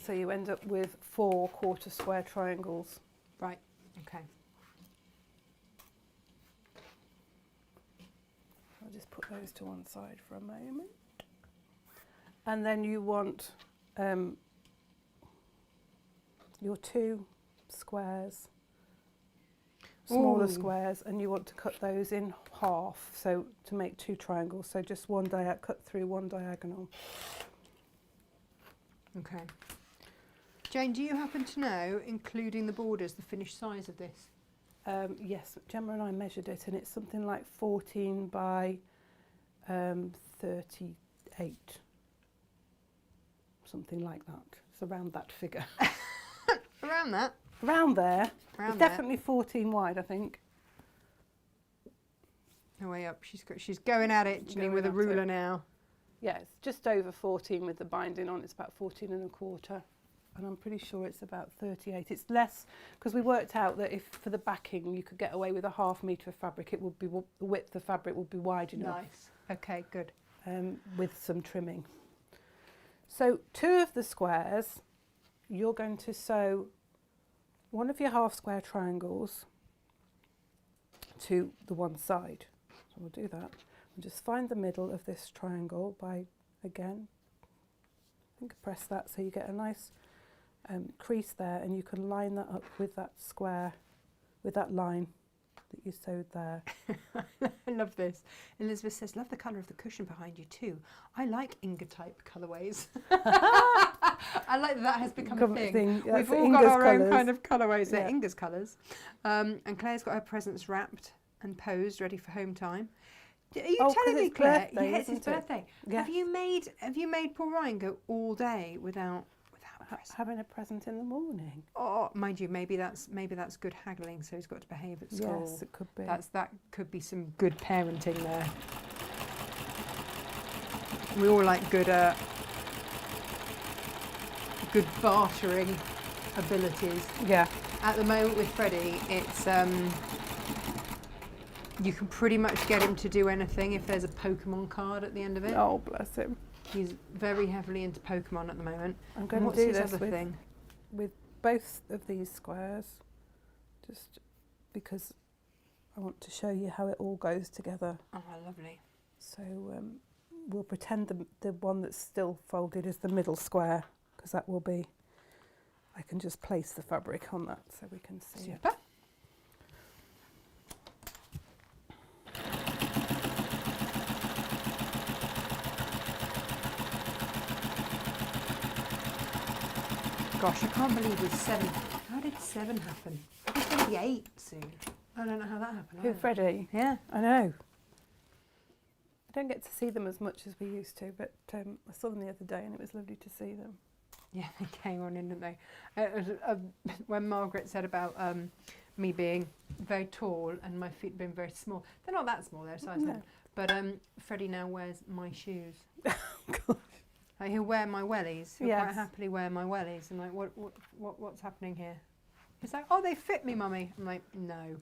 S1: so you end up with 4 quarter square triangles.
S2: Right. Okay.
S1: I'll just put those to one side for a moment. And then you want your 2 squares, smaller
S2: Ooh.
S1: squares, and you want to cut those in half, so to make 2 triangles. So just cut through 1 diagonal.
S2: Okay. Jane, do you happen to know, including the borders, the finished size of this?
S1: Yes, Gemma and I measured it, and it's something like 14 by 38. Something like that. It's around that figure.
S2: Around that?
S1: Around there.
S2: Around
S1: It's
S2: there.
S1: definitely 14 wide, I think.
S2: No way up. She's going at it, Janine,
S1: Going
S2: with a
S1: at
S2: ruler
S1: it.
S2: now.
S1: Yeah, it's just over 14 with the binding on. It's about 14 and a quarter. And I'm pretty sure it's about 38. It's less, because we worked out that if for the backing you could get away with a ½ metre of fabric, it would be, the width of fabric would be wide enough.
S2: Nice. Okay, good.
S1: With some trimming. So 2 of the squares, you're going to sew one of your half square triangles to the one side. So we'll do that. We'll just find the middle of this triangle by, again, I think press that so you get a nice crease there, and you can line that up with that square, with that line that you sewed there.
S2: I love this. Elizabeth says, love the colour of the cushion behind you too. I like Inga type colourways. I like that has become a thing. We've all got our own kind of colourways. They're Inga's colours. And Claire's got her presents wrapped and posed, ready for home time. Are you telling me, Claire?
S1: Birthday,
S2: Yeah, it's his
S1: isn't it?
S2: birthday.
S1: Yes.
S2: Have you made Paul Ryan go all day without a present?
S1: Having a present in the morning.
S2: Oh, mind you, maybe that's good haggling. So he's got to behave at school.
S1: Yes, it could be.
S2: That could be some good parenting there. We all like good bartering abilities.
S1: Yeah.
S2: At the moment with Freddie, it's you can pretty much get him to do anything if there's a Pokemon card at the end of it.
S1: Oh, bless him.
S2: He's very heavily into Pokemon at the moment.
S1: I'm going
S2: What's
S1: to do
S2: his
S1: this
S2: other thing?
S1: with both of these squares, just because I want to show you how it all goes together.
S2: Oh, lovely.
S1: So we'll pretend the one that's still folded is the middle square, because that will be, I can just place the fabric on that so we can see it.
S2: Super. Gosh, I can't believe it's 7. How did 7 happen? He's going to be 8 soon. I don't know how that happened.
S1: Who,
S2: either.
S1: Freddie?
S2: Yeah.
S1: I know. I don't get to see them as much as we used to, but I saw them the other day and it was lovely to see them.
S2: Yeah, they came on in, didn't they? When Margaret said about me being very tall and my feet being very small, they're not that small, they're size 1. But Freddie now wears my shoes. Like, he'll wear my wellies. He'll quite happily wear my wellies. I'm like, what's happening here? He's like, oh, they fit me, Mummy. I'm like, no,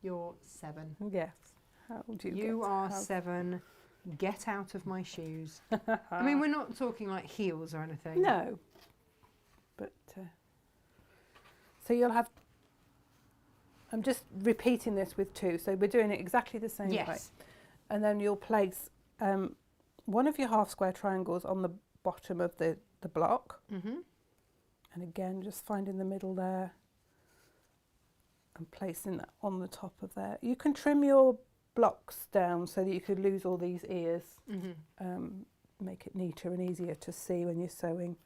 S2: you're 7.
S1: Yes. How old do you
S2: You
S1: get?
S2: are 7. Get out of my shoes. I mean, we're not talking like heels or anything.
S1: No. But, so you'll have, I'm just repeating this with 2. So we're doing it exactly the same way. And then you'll place one of your half square triangles on the bottom of the block.
S2: Mm-hmm.
S1: And again, just finding the middle there and placing that on the top of there. You can trim your blocks down so that you could lose all these ears.
S2: Mm-hmm.
S1: Make it neater and easier to see when you're sewing.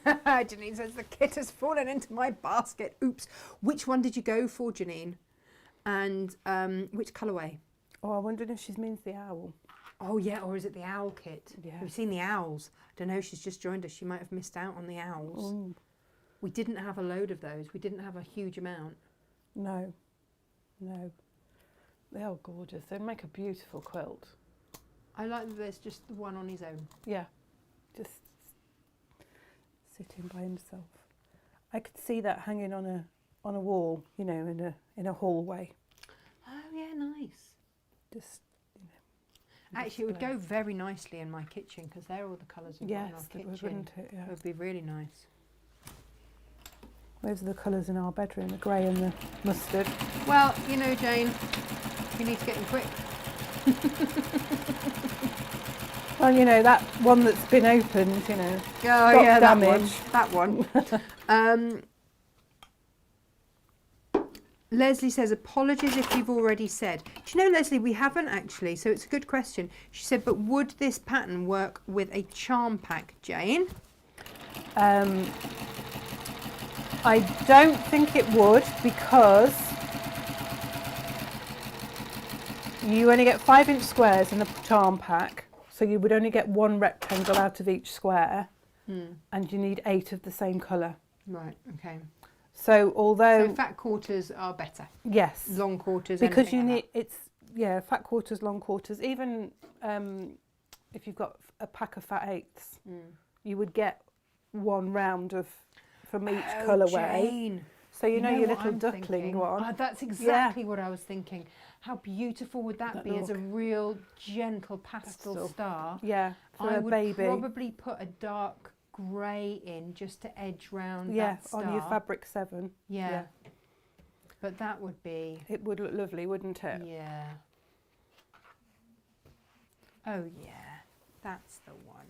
S2: Janine says the kit has fallen into my basket. Oops. Which one did you go for, Janine? And which colourway?
S1: Oh, I wondered if she means the owl.
S2: Oh, yeah, or is it the owl kit?
S1: Yeah.
S2: Have you seen the owls? I don't know, she's just joined us. She might have missed out on the owls.
S1: Ooh.
S2: We didn't have a load of those. We didn't have a huge amount.
S1: No. No. They are gorgeous. They make a beautiful quilt.
S2: I like that there's just the one on his own.
S1: Yeah. Just sitting by himself. I could see that hanging on a wall, you know, in a hallway.
S2: Oh, yeah, nice.
S1: Just, you know.
S2: Actually, it would go very nicely in my kitchen because they're all the colours we've got in our
S1: Yes, it
S2: kitchen.
S1: would, wouldn't it? Yeah.
S2: It would be really nice.
S1: Those are the colours in our bedroom, the grey and the mustard.
S2: Well, you know, Jane, you need to get them quick.
S1: Well, you know, that one that's been opened, you know.
S2: Oh,
S1: got
S2: yeah,
S1: damage.
S2: that one. Leslie says, apologies if you've already said. Do you know, Leslie, we haven't actually, so it's a good question. She said, but would this pattern work with a charm pack, Jane?
S1: I don't think it would, because you only get 5-inch squares in a charm pack, so you would only get 1 rectangle out of each square, and you need 8 of the same colour.
S2: Right, okay.
S1: So although...
S2: So fat quarters are better.
S1: Yes.
S2: Long quarters,
S1: because you
S2: anything
S1: need,
S2: like
S1: it's, yeah, fat quarters, long quarters. Even if you've got a pack of fat 8s, you would get 1 round of from each colourway.
S2: Jane.
S1: So you know your
S2: what
S1: little
S2: I'm
S1: duckling
S2: thinking?
S1: one.
S2: Oh, that's exactly what I was thinking. How beautiful would that be as a real gentle pastel star?
S1: Yeah, for
S2: I
S1: a
S2: would
S1: baby.
S2: probably put a dark grey in just to edge round
S1: Yeah,
S2: that star.
S1: on your fabric 7.
S2: Yeah. But that would be...
S1: It would look lovely, wouldn't it?
S2: Yeah. Oh, yeah. That's the one.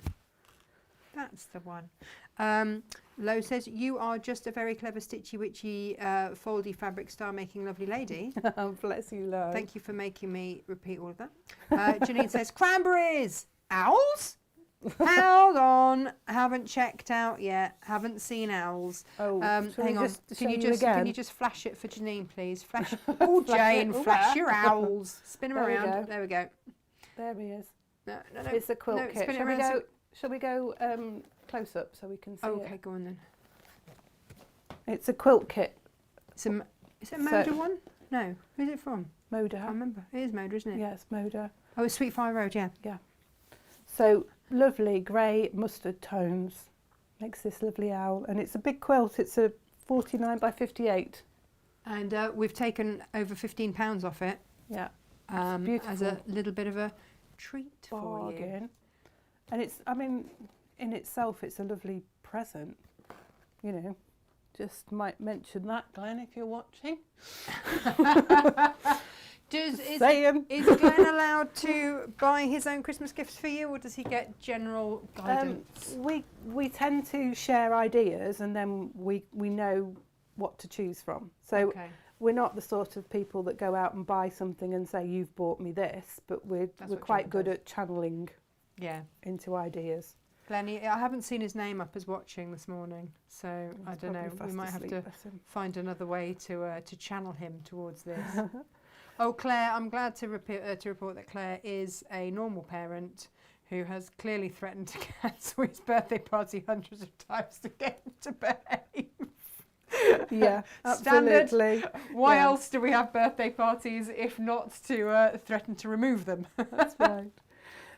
S2: That's the one. Lo says, you are just a very clever stitchy witchy foldy fabric star making lovely lady.
S1: Oh, bless you, love.
S2: Thank you for making me repeat all of that. Janine says, cranberries! Owls? Hold on, haven't checked out yet. Haven't seen owls.
S1: Oh,
S2: hang on. Can you just flash it for Janine, please? Flash. Oh,
S1: Flash
S2: Jane,
S1: it.
S2: flash your owls. Spin them
S1: There we
S2: around.
S1: go.
S2: There we go.
S1: There he is.
S2: No.
S1: It's a quilt
S2: No,
S1: kit.
S2: spin it
S1: Shall we
S2: around
S1: go? Shall we go close up so we can see
S2: Okay,
S1: it?
S2: go on then.
S1: It's a quilt kit.
S2: Is it a Moda one? No. Who's it from? I
S1: Moda.
S2: can't remember. It is Moda, isn't it?
S1: Yeah, it's Moda.
S2: Oh, it's Sweet Fire Road, yeah.
S1: So lovely grey mustard tones. Makes this lovely owl. And it's a big quilt. It's a 49 by 58.
S2: And we've taken over £15 off it.
S1: Yeah.
S2: As a little bit of a treat for you.
S1: Bargain. And it's, I mean, in itself, it's a lovely present. You know, just might mention that, Glenn, if you're watching.
S2: Is
S1: Saying.
S2: Glenn allowed to buy his own Christmas gifts for you, or does he get general guidance?
S1: We tend to share ideas, and then we know what to choose from. So
S2: Okay.
S1: we're not the sort of people that go out and buy something and say, you've bought me this, but we're
S2: what
S1: quite
S2: Gemma
S1: good
S2: does.
S1: at channeling
S2: Yeah.
S1: into ideas.
S2: Glennie, I haven't seen his name up as watching this morning, so I
S1: He's
S2: don't know.
S1: probably
S2: We
S1: fast
S2: might have
S1: asleep,
S2: to
S1: bless him.
S2: find another way to channel him towards this. Oh, Claire, I'm glad to report that Claire is a normal parent who has clearly threatened to cancel his birthday party hundreds of times to get him to behave.
S1: Yeah,
S2: Standard.
S1: absolutely.
S2: Why
S1: Yeah.
S2: else do we have birthday parties if not to threaten to remove them?
S1: That's right.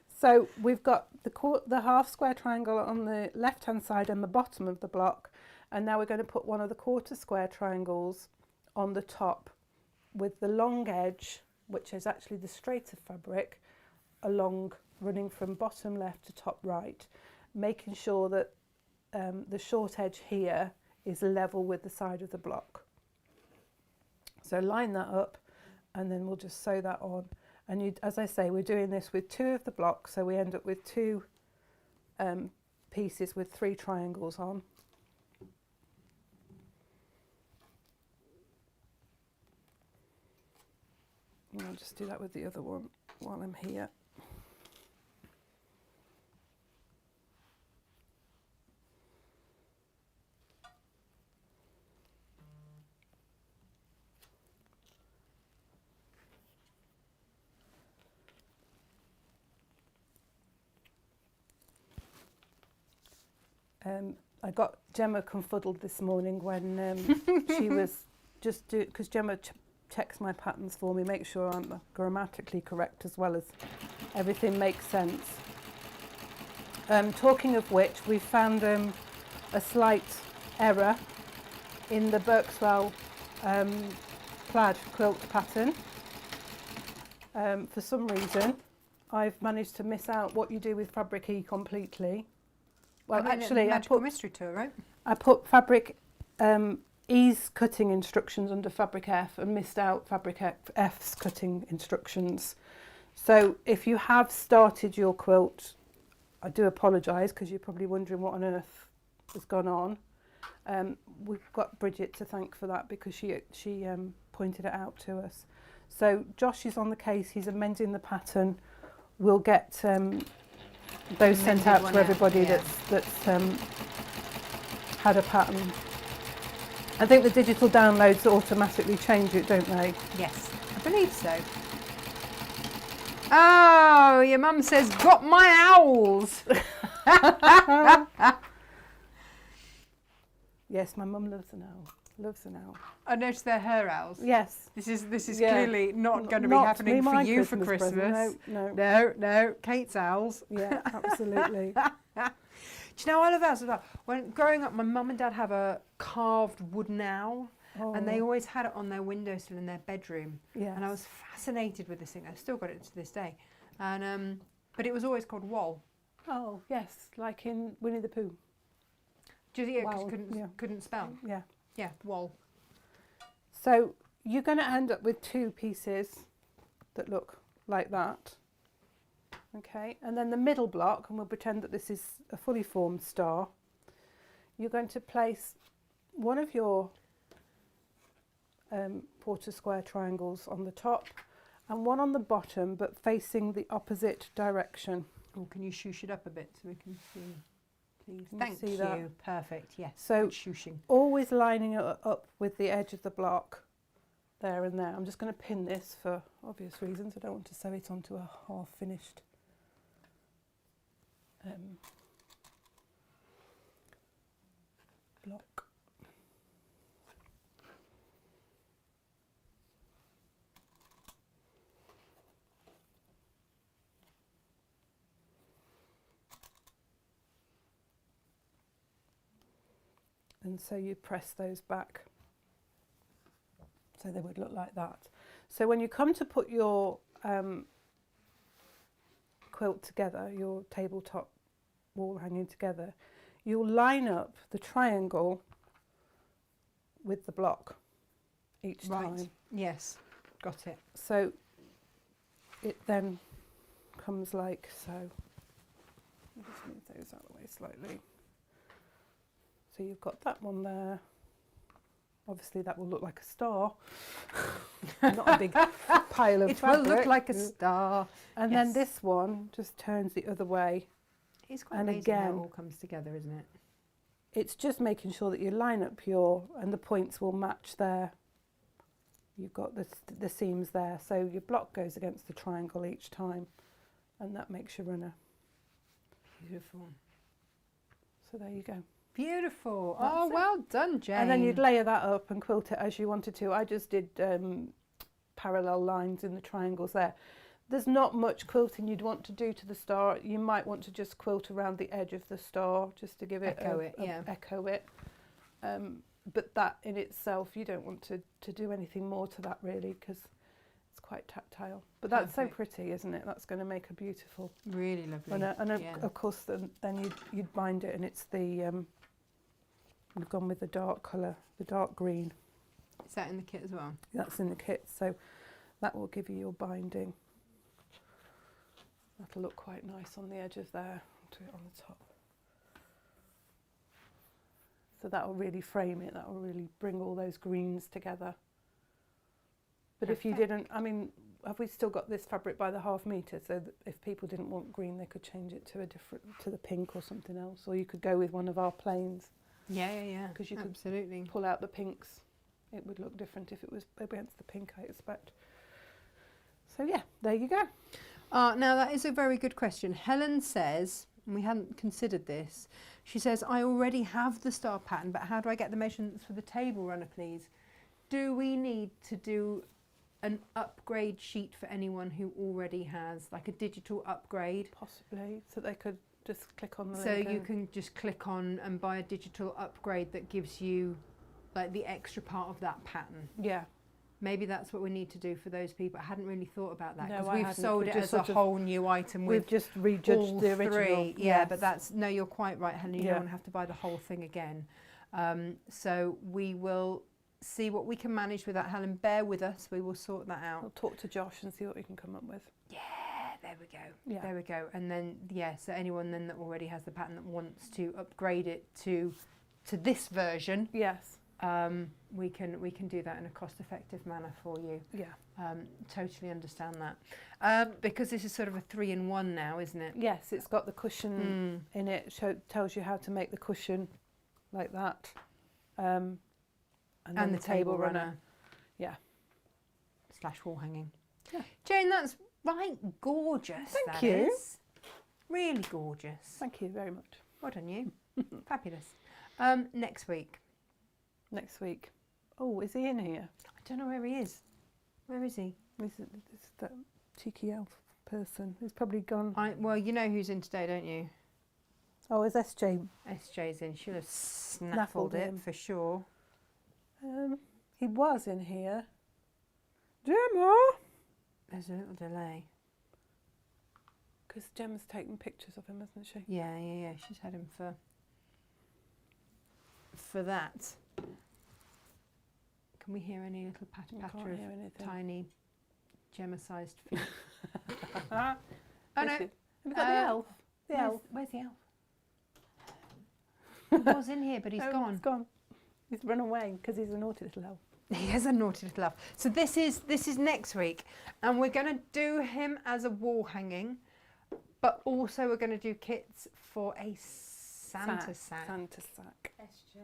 S1: So we've got the half square triangle on the left-hand side and the bottom of the block, and now we're going to put one of the quarter square triangles on the top with the long edge, which is actually the straighter fabric, along running from bottom left to top right, making sure that the short edge here is level with the side of the block. So line that up, and then we'll just sew that on. And you, as I say, we're doing this with 2 of the blocks, so we end up with 2 pieces with 3 triangles on. And I'll just do that with the other one while I'm here. I got Gemma confuddled this morning when she was just because Gemma checks my patterns for me, make sure I'm grammatically correct as well as everything makes sense. Talking of which, we found a slight error in the Berkswell plaid quilt pattern. For some reason, I've managed to miss out what you do with fabric E completely. Well, actually,
S2: Magical Mystery Tour, right?
S1: I put fabric E's cutting instructions under fabric F and missed out fabric F's cutting instructions. So if you have started your quilt, I do apologise because you're probably wondering what on earth has gone on. We've got Bridget to thank for that because she pointed it out to us. So Josh is on the case, he's amending the pattern. We'll get those sent out to everybody that's had a pattern. I think the digital downloads automatically change it, don't they?
S2: Yes, I believe so. Oh, your mum says, got my owls.
S1: Yes, my mum loves an owl. Loves an owl.
S2: I noticed they're her owls.
S1: Yes.
S2: This is
S1: Yeah.
S2: clearly not going to be
S1: Not
S2: happening
S1: me,
S2: for
S1: my
S2: you for
S1: Christmas
S2: Christmas.
S1: present. No.
S2: No, Kate's owls.
S1: Yeah, absolutely.
S2: Do you know I love owls as well? When growing up, my mum and dad have a carved wooden owl, and they always had it on their windowsill in their bedroom.
S1: Yes.
S2: And I was fascinated with this thing. I've still got it to this day. And but it was always called Wall.
S1: Oh, yes, like in Winnie the Pooh.
S2: Just yeah, 'cause
S1: Wow,
S2: couldn't spell.
S1: Yeah.
S2: Yeah, Wall.
S1: So you're going to end up with 2 pieces that look like that. Okay, and then the middle block, and we'll pretend that this is a fully formed star. You're going to place one of your quarter square triangles on the top and one on the bottom, but facing the opposite direction.
S2: Oh, can you shoosh it up a bit so we can see, please?
S1: Can you
S2: Thank
S1: see
S2: you.
S1: that?
S2: Perfect. Yes.
S1: So
S2: good shooshing.
S1: always lining it up with the edge of the block there and there. I'm just going to pin this for obvious reasons. I don't want to sew it onto a half finished block. And so you press those back so they would look like that. So when you come to put your quilt together, your tabletop wall hanging together, you'll line up the triangle with the block each time.
S2: Yes. Got it.
S1: So it then comes like so. I'll just move those out of the way slightly. So you've got that one there, obviously that will look like a star, not a big pile of
S2: It
S1: fabric.
S2: will look like a star.
S1: And
S2: Yes.
S1: then this one just turns the other way.
S2: It's quite
S1: And
S2: amazing how it
S1: again-
S2: all comes together, isn't it?
S1: It's just making sure that you line up and the points will match there. You've got the seams there, so your block goes against the triangle each time, and that makes your runner.
S2: Beautiful.
S1: So there you go.
S2: Beautiful.
S1: That's
S2: Oh,
S1: it.
S2: well done, Jane.
S1: And then you'd layer that up and quilt it as you wanted to. I just did parallel lines in the triangles there. There's not much quilting you'd want to do to the star. You might want to just quilt around the edge of the star just to give it
S2: Echo it, yeah.
S1: echo it. But that in itself, you don't want to do anything more to that really, because it's quite tactile. But that's so
S2: Perfect.
S1: pretty, isn't it? That's going to make a beautiful
S2: Really lovely.
S1: runner. And
S2: Yeah.
S1: of course, then you'd bind it, and it's the we've gone with the dark colour, the dark green.
S2: Is that in the kit as well?
S1: That's in the kit, so that will give you your binding. That'll look quite nice on the edges there. I'll do it on the top. So that will really frame it. That will really bring all those greens together. But if you
S2: Perfect.
S1: didn't, I mean, have we still got this fabric by the ½ metre? So that if people didn't want green, they could change it to to the pink or something else, or you could go with one of our plains.
S2: Yeah.
S1: 'Cause you could
S2: absolutely.
S1: Pull out the pinks. It would look different if it was against the pink, I expect. So yeah, there you go.
S2: Now that is a very good question. Helen says, and we hadn't considered this, she says, I already have the star pattern, but how do I get the measurements for the table runner, please? Do we need to do an upgrade sheet for anyone who already has, like a digital upgrade?
S1: Possibly, so they could just click on the
S2: So
S1: link.
S2: you
S1: and-
S2: can just click on and buy a digital upgrade that gives you like the extra part of that pattern.
S1: Yeah.
S2: Maybe that's what we need to do for those people. I hadn't really thought about that
S1: No,
S2: because
S1: I
S2: we've
S1: hadn't.
S2: sold
S1: We've
S2: it
S1: just
S2: as a
S1: sort of-
S2: whole new item
S1: We've
S2: with
S1: just
S2: all
S1: rejudged the original.
S2: three. Yeah,
S1: Yes.
S2: but that's no, you're quite right, Helen. You
S1: Yeah.
S2: don't want to have to buy the whole thing again. So we will see what we can manage with that, Helen. Bear with us. We will sort that out.
S1: I'll talk to Josh and see what we can come up with.
S2: Yeah, there we go.
S1: Yeah.
S2: There we go. And then so anyone then that already has the pattern that wants to upgrade it to this version,
S1: Yes.
S2: we can do that in a cost-effective manner for you.
S1: Yeah.
S2: Totally understand that. Because this is sort of a 3-in-1 now, isn't it?
S1: Yes, it's got the cushion in it. Tells you how to make the cushion like that. And then
S2: And the table runner.
S1: Yeah.
S2: / wall hanging.
S1: Yeah.
S2: Jane, that's right gorgeous.
S1: Thank
S2: that
S1: you.
S2: is. Really gorgeous.
S1: Thank you very much.
S2: Well done, you. Fabulous. Next week.
S1: Next week. Oh, is he in here?
S2: I don't know where he is. Where is he?
S1: This is that cheeky elf person. He's probably gone.
S2: Well, you know who's in today, don't you?
S1: Oh, is SJ?
S2: SJ's in. She'll have snaffled it
S1: him.
S2: for sure.
S1: He was in here. Gemma!
S2: There's a little delay.
S1: Because Gemma's taken pictures of him, hasn't she?
S2: Yeah. She's had him for that. Can we hear any little
S1: I
S2: patter
S1: can't
S2: of
S1: hear anything.
S2: tiny Gemma-sized feet?
S1: Oh
S2: Oh,
S1: no.
S2: no.
S1: Have you got the elf? The elf.
S2: Where's the elf? He was in here, but he's
S1: Oh,
S2: gone.
S1: He's gone. He's run away because he's a naughty little elf.
S2: He is a naughty little elf. So this is next week, and we're going to do him as a wall hanging, but also we're going to do kits for a Santa sack.
S1: Santa sack.
S3: SJ.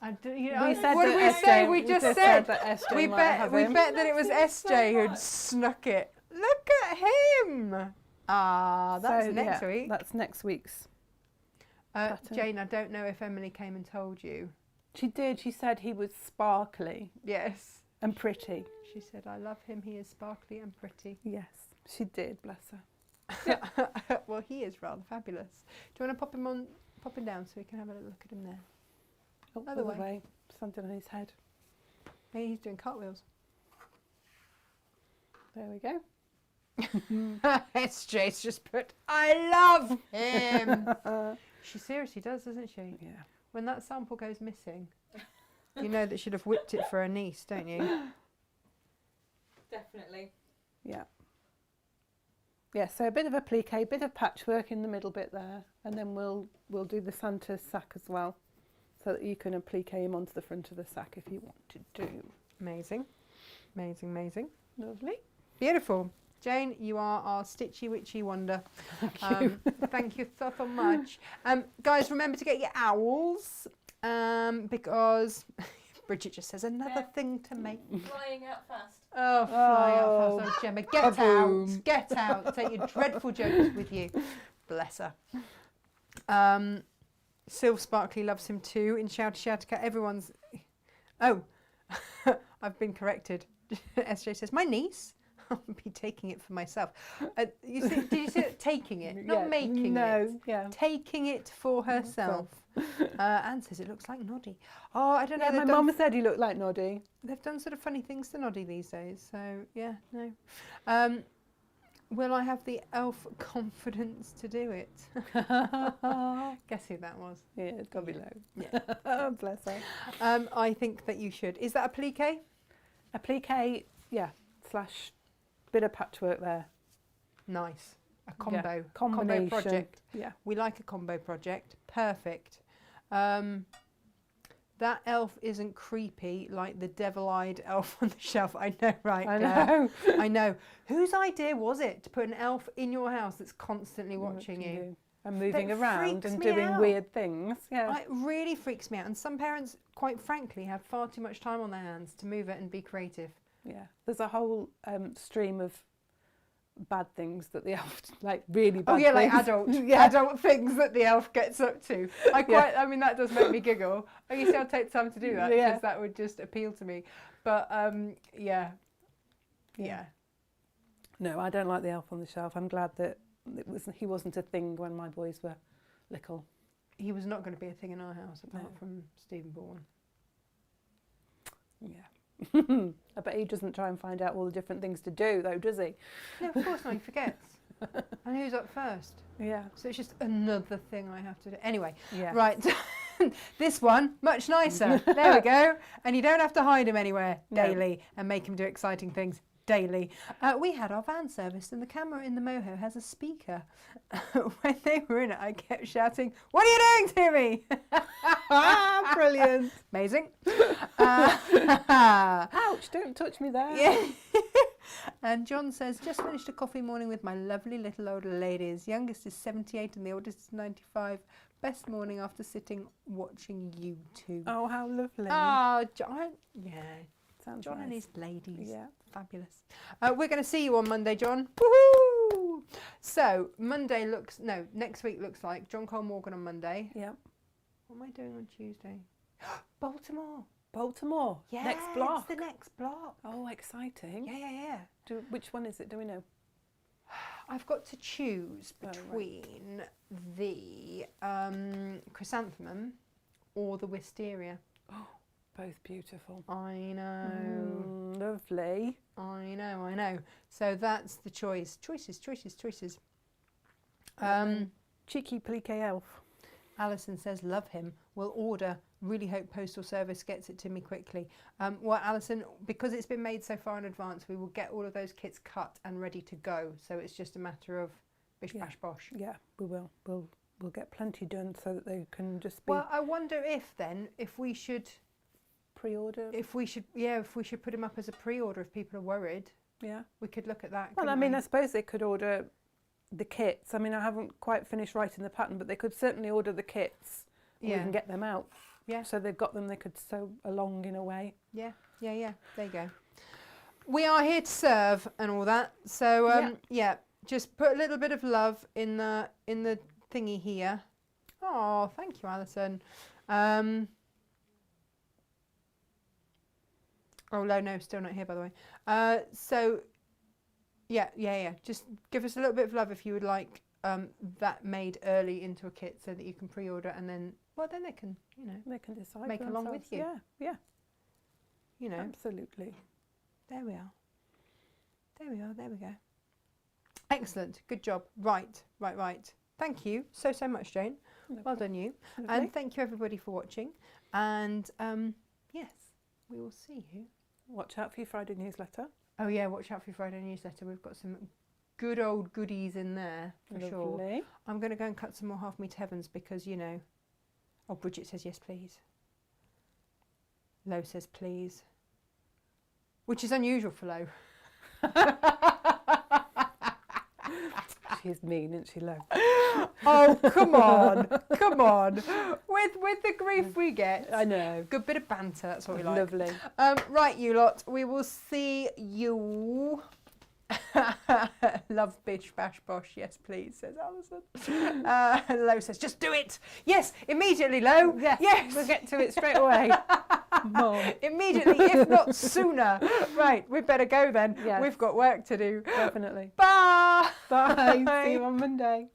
S1: We said
S2: what
S1: that
S2: did we
S1: SJ
S2: say? We just said
S1: that SJ
S2: we
S1: might
S2: bet
S1: have
S2: we
S1: him.
S2: bet that it was
S3: That's so
S2: SJ who'd
S3: much.
S2: snuck it. Look at him. That's
S1: So,
S2: next
S1: yeah,
S2: week.
S1: That's next week's. pattern.
S2: Jane, I don't know if Emily came and told you.
S1: She did. She said he was sparkly
S2: Yes.
S1: and pretty.
S2: She said, I love him. He is sparkly and pretty.
S1: Yes, she did. Bless her.
S2: Well, he is rather fabulous. Do you want to pop him down so we can have a little look at him there?
S1: Oh,
S2: Other
S1: other
S2: way.
S1: way. Something on his head.
S2: Maybe he's doing cartwheels.
S1: There we go.
S2: SJ's just put, I love him. She seriously does, doesn't she?
S1: Yeah.
S2: When that sample goes missing, you know that she'd have whipped it for her niece, don't you?
S3: Definitely.
S1: Yeah. Yeah, so a bit of applique, a bit of patchwork in the middle bit there, and then we'll do the Santa's sack as well. so that you can applique him onto the front of the sack if you want to do.
S2: Amazing, amazing, amazing.
S1: Lovely.
S2: Beautiful. Jane, you are our stitchy witchy wonder.
S1: Thank you.
S2: Thank you so much. Guys, remember to get your owls because Bridget just says another thing to make.
S3: Flying out fast.
S2: Oh, fly out fast. Oh, Gemma, get
S1: Kaboom.
S2: out. Get out. Take your dreadful jokes with you. Bless her. Sylv Sparkly loves him too. In Shouty Shoutica, everyone's... Oh, I've been corrected. SJ says, my niece? I'll be taking it for myself. Did you see it? Taking it, not making it.
S1: No, yeah.
S2: Taking it for herself. Anne says it looks like Noddy. Oh, I don't know.
S1: Yeah, my mum said he looked like Noddy.
S2: They've done sort of funny things to Noddy these days. So yeah, no. Will I have the elf confidence to do it? Guess who that was?
S1: Yeah, it's got to be low.
S2: Yeah.
S1: Oh, bless her.
S2: I think that you should. Is that a plique?
S1: Applique, yeah, slash bit of patchwork there.
S2: Nice. A combo.
S1: Yeah.
S2: Combo
S1: Combination.
S2: project.
S1: Yeah.
S2: We like a combo project. Perfect. That elf isn't creepy like the devil-eyed elf on the shelf. I know, right?
S1: I know.
S2: I know. Whose idea was it to put an elf in your house that's constantly watching you?
S1: And moving
S2: That
S1: around
S2: freaks
S1: and
S2: me
S1: doing
S2: out.
S1: weird things. Yeah.
S2: It really freaks me out. And some parents, quite frankly, have far too much time on their hands to move it and be creative.
S1: Yeah. There's a whole stream of bad things that the elf, like really bad
S2: Oh yeah,
S1: things.
S2: like adult,
S1: Yeah.
S2: adult things that the elf gets up to. I mean, that does make me giggle. I guess I'll take time to do that because
S1: Yeah.
S2: that would just appeal to me. But yeah.
S1: No, I don't like the elf on the shelf. I'm glad that he wasn't a thing when my boys were little.
S2: He was not going to be a thing in our house apart from Stephen Bourne.
S1: Yeah. I bet he doesn't try and find out all the different things to do, though, does he?
S2: No, of course not. He forgets. And who's up first?
S1: Yeah.
S2: So it's just another thing I have to do. Anyway,
S1: Yeah.
S2: right. This one, much nicer. There we go. And you don't have to hide him anywhere
S1: No.
S2: daily and make him do exciting things daily. We had our van serviced and the camera in the moho has a speaker. When they were in it, I kept shouting, "What are you doing to me?"
S1: Brilliant.
S2: Amazing.
S1: Ouch, don't touch me there.
S2: Yeah. And John says, just finished a coffee morning with my lovely little old ladies. Youngest is 78 and the oldest is 95. Best morning after sitting watching you two.
S1: Oh, how lovely.
S2: Oh, John. Yeah.
S1: Sounds
S2: John and
S1: nice.
S2: his ladies.
S1: Yeah.
S2: Fabulous. We're going to see you on Monday, John. Woohoo! So, next week looks like John Cole Morgan on Monday.
S1: Yeah.
S2: What am I doing on Tuesday? Baltimore.
S1: Baltimore.
S2: Yeah,
S1: Next block.
S2: It's the next block.
S1: Oh, exciting.
S2: Yeah.
S1: Which one is it? Do we know?
S2: I've got to choose
S1: Oh, right.
S2: between the chrysanthemum or the wisteria.
S1: Both beautiful.
S2: I know.
S1: Lovely.
S2: I know. So that's the choice. Choices.
S1: Cheeky plique elf.
S2: Alison says, love him. Will order. Really hope postal service gets it to me quickly. Well, Alison, because it's been made so far in advance, we will get all of those kits cut and ready to go. So it's just a matter of bish bash bosh.
S1: Yeah, we will. We'll get plenty done so that they can just be
S2: Well, I wonder if we should
S1: pre-order.
S2: if we should put him up as a pre-order if people are worried.
S1: Yeah.
S2: We could look at that.
S1: Well, I
S2: couldn't
S1: mean,
S2: we?
S1: I suppose they could order the kits. I mean, I haven't quite finished writing the pattern, but they could certainly order the kits. And we can get them out.
S2: Yeah.
S1: So they've got them. They could sew along in a way.
S2: Yeah. There you go. We are here to serve and all that. So just put a little bit of love in the thingy here. Oh, thank you, Alison. Oh no, still not here, by the way. So yeah. Just give us a little bit of love if you would like that made early into a kit so that you can pre-order and then they can
S1: They can decide.
S2: Make
S1: for
S2: along
S1: themselves.
S2: with you.
S1: Yeah.
S2: Absolutely. There we are. There we go. Excellent. Good job. Right. Thank you so much, Jane. Well done, you.
S1: Lovely.
S2: And thank you, everybody, for watching. And yes, we will see you.
S1: Watch out for your Friday newsletter.
S2: Oh, yeah, watch out for your Friday newsletter. We've got some good old goodies in there, for sure.
S1: Lovely.
S2: I'm going to go and cut some more half meat heavens because, Oh, Bridget says yes, please. Lo says please, which is unusual for Lo.
S1: She's mean, isn't she, Lo?
S2: Oh, come on, come on. With the grief we get.
S1: I know.
S2: Good bit of banter, that's what we like.
S1: Lovely.
S2: Right, you lot, we will see you. Love, bitch, bash, bosh. Yes, please, says Alison. Lo says, just do it. Yes, immediately, Lo. Yes.
S1: We'll get to it straight away. Mom.
S2: Immediately, if not sooner. Right, we better go then.
S1: Yes.
S2: We've got work to do.
S1: Definitely.
S2: Bye.
S1: Bye. See you on Monday.